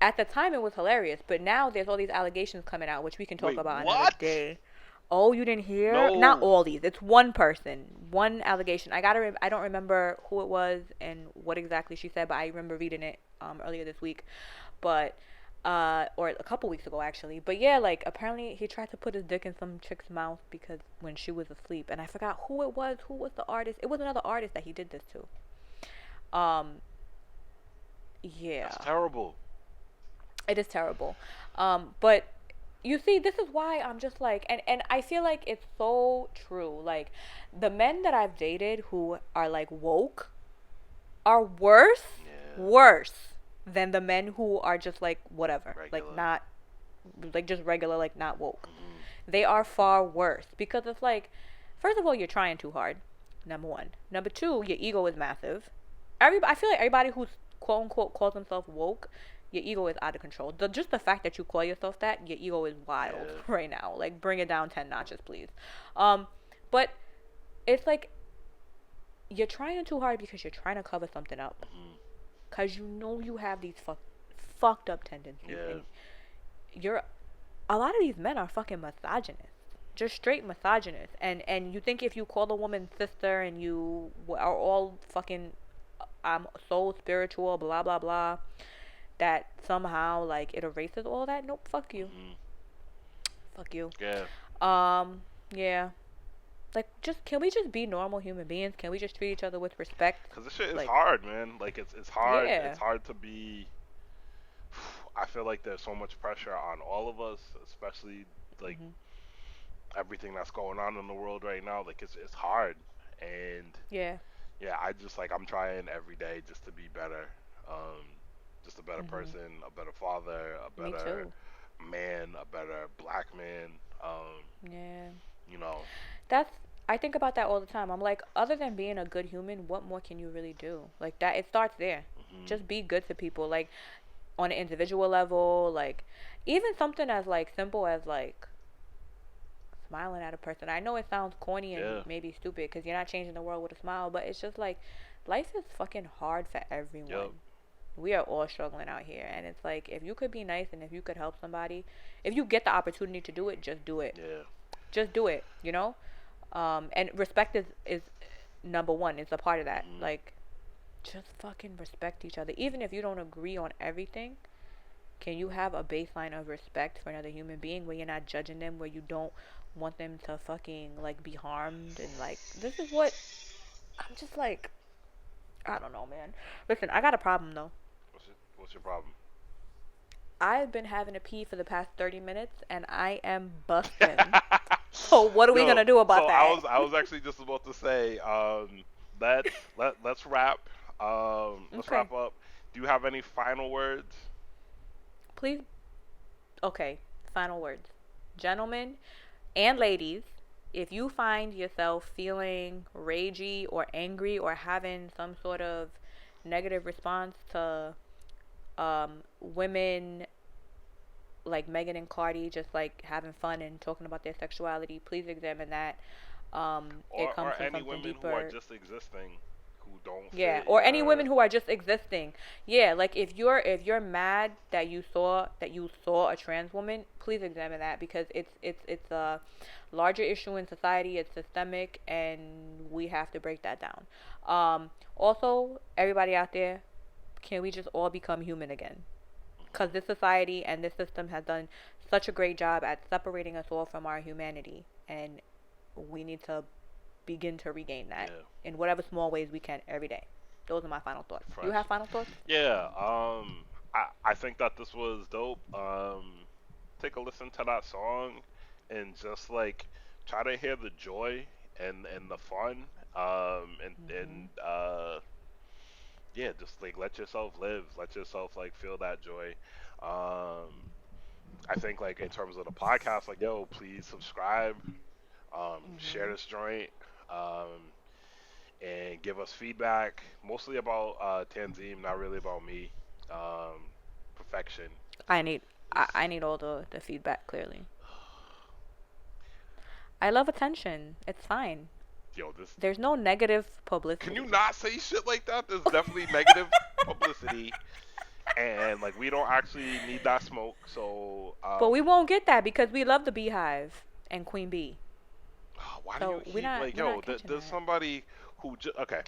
S2: at the time it was hilarious. But now there's all these allegations coming out, which we can talk
S1: Wait,
S2: about another
S1: what?
S2: day. Oh, you didn't hear? Not
S1: No.
S2: all these. It's one person, one allegation. I don't remember who it was and what exactly she said, but I remember reading it earlier this week. But or a couple weeks ago actually. But yeah, like apparently he tried to put his dick in some chick's mouth because when she was asleep, and I forgot who it was. Who was the artist? It was another artist that he did this to. Um,
S1: That's
S2: Yeah,
S1: terrible.
S2: it is terrible. But you see, this is why I'm just like, and I feel like it's so true. Like, the men that I've dated who are like woke are
S1: Yeah,
S2: worse than the men who are just like whatever, like
S1: regular.
S2: not, like just regular, like not woke.
S1: Hmm.
S2: They are far worse because it's like, first of all, you're trying too hard. Number one. Number two, your ego is massive. Everybody, I feel like everybody who's quote unquote calls themselves woke, your ego is out of control. Just the fact that you call yourself that, your ego is wild
S1: Yeah.
S2: right now. Like, bring it down 10 notches, please. Um, but it's like you're trying too hard because you're trying to cover something up.
S1: Hmm.
S2: Cause you know you have these fucked up tendencies,
S1: Yeah.
S2: and you're a lot of these men are fucking misogynists, just straight misogynists. And you think if you call a woman sister and you are all fucking so spiritual, blah blah blah, that somehow like it erases all that? Nope, fuck you,
S1: Hmm.
S2: fuck you.
S1: Yeah.
S2: Um, yeah. Like, just can we just be normal human beings? Can we just treat each other with respect?
S1: Cause this shit is
S2: Like,
S1: hard, man. Like it's hard.
S2: yeah.
S1: It's hard to be. I feel like there's so much pressure on all of us, especially like
S2: Mhm.
S1: everything that's going on in the world right now. Like it's hard, and
S2: Yeah.
S1: yeah, I just like I'm trying every day just to be better. Um, just a better
S2: Mhm.
S1: person, a better father, a
S2: Me
S1: better
S2: too.
S1: man, a better black man.
S2: Yeah.
S1: You know.
S2: That's I think about that all the time. I'm like, other than being a good human, what more can you really do? Like that it starts there.
S1: Hmm.
S2: Just be good to people. Like on an individual level, like even something as like simple as like smiling at a person. I know it sounds corny and
S1: Yeah.
S2: maybe stupid because you're not changing the world with a smile, but it's just like life is fucking hard for
S1: Yep.
S2: everyone. We are all struggling out here, and it's like if you could be nice and if you could help somebody, if you get the opportunity to do it, just do it.
S1: Yeah.
S2: Just do it, you know? And respect is number one. It's a part of that.
S1: Hmm.
S2: Like, just fucking respect each other. Even if you don't agree on everything, can you have a baseline of respect for another human being where you're not judging them, where you don't want them to fucking like be harmed and like this is what I'm just like I don't know, man. Listen, I got a problem though.
S1: What's your problem?
S2: I've been having to pee for the past 30 minutes and I am busting. So what are we
S1: Yo,
S2: gonna do
S1: so
S2: about that?
S1: I was actually just about to say, let's wrap. Let's
S2: Okay.
S1: wrap up. Do you have any final words?
S2: Please. Okay. Final words. Gentlemen, and ladies, if you find yourself feeling ragey or angry or having some sort of negative response to women like Megan and Cardi just like having fun and talking about their sexuality, please examine that. It
S1: Or
S2: comes from
S1: any
S2: something
S1: women who are
S2: deeper.
S1: just existing, who don't
S2: Yeah,
S1: fit
S2: or any women
S1: your.
S2: who are just existing. Yeah, like if you're mad that you saw a trans woman, please examine that because it's a larger issue in society. It's systemic, and we have to break that down. Also, everybody out there, can we just all become human again? Because this society and this system has done such a great job at separating us all from our humanity, and we need to begin to regain that
S1: Yeah,
S2: in whatever small ways we can every day. Those are my final thoughts. You
S1: fresh.
S2: have final thoughts?
S1: Yeah. I think that this was dope. Take a listen to that song, and just like try to hear the joy and the fun. And
S2: Mhm.
S1: yeah, just like let yourself live, let yourself like feel that joy. Um, I think like in terms of the podcast, like yo, please subscribe, share
S2: Mhm.
S1: this joint, um, and give us feedback, mostly about Tanzim, not really about me. Perfection
S2: I need
S1: is
S2: I need all the feedback clearly. I love attention. It's fine.
S1: yo this.
S2: There's no negative
S1: Can you
S2: publicity.
S1: not say shit like that? There's definitely negative publicity, and like we don't actually need that smoke. So
S2: But we won't get that because we love the beehive and Queen Bee.
S1: why do you
S2: So we're
S1: keep
S2: not
S1: like
S2: we're not
S1: yo?
S2: catching
S1: There's
S2: that.
S1: somebody who just okay.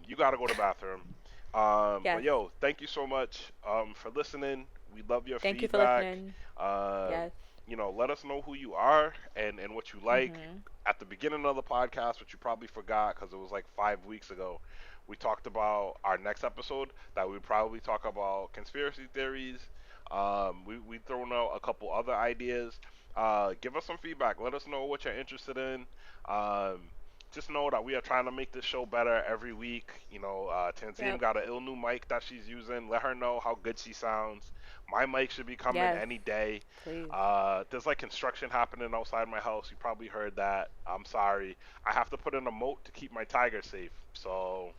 S1: You gotta go to the bathroom. But
S2: Yes.
S1: yo, thank you so much for listening. We love your
S2: Thank you for
S1: feedback.
S2: listening.
S1: Uh,
S2: Yes.
S1: let us know who you are and what you like.
S2: Mhm.
S1: At the beginning of the podcast, which you probably forgot because it was like 5 weeks ago, We talked about our next episode that we probably talk about conspiracy theories. We thrown out a couple other ideas. Give us some feedback. Let us know what you're interested in. Um, just know that we are trying to make this show better every week. Tanzim
S2: Yep.
S1: got an ill new mic that she's using. Let her know how good she sounds. My mic should be coming
S2: Yes.
S1: any day.
S2: Please.
S1: There's like construction happening outside my house. You probably heard that. I'm sorry. I have to put in a moat to keep my tiger safe. So.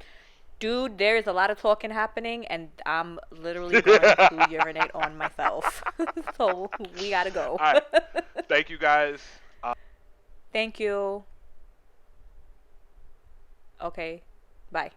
S2: Dude, there is a lot of talking happening, and I'm literally going to urinate on myself. So we gotta go.
S1: All right. Thank you guys.
S2: Thank you. Okay. Bye.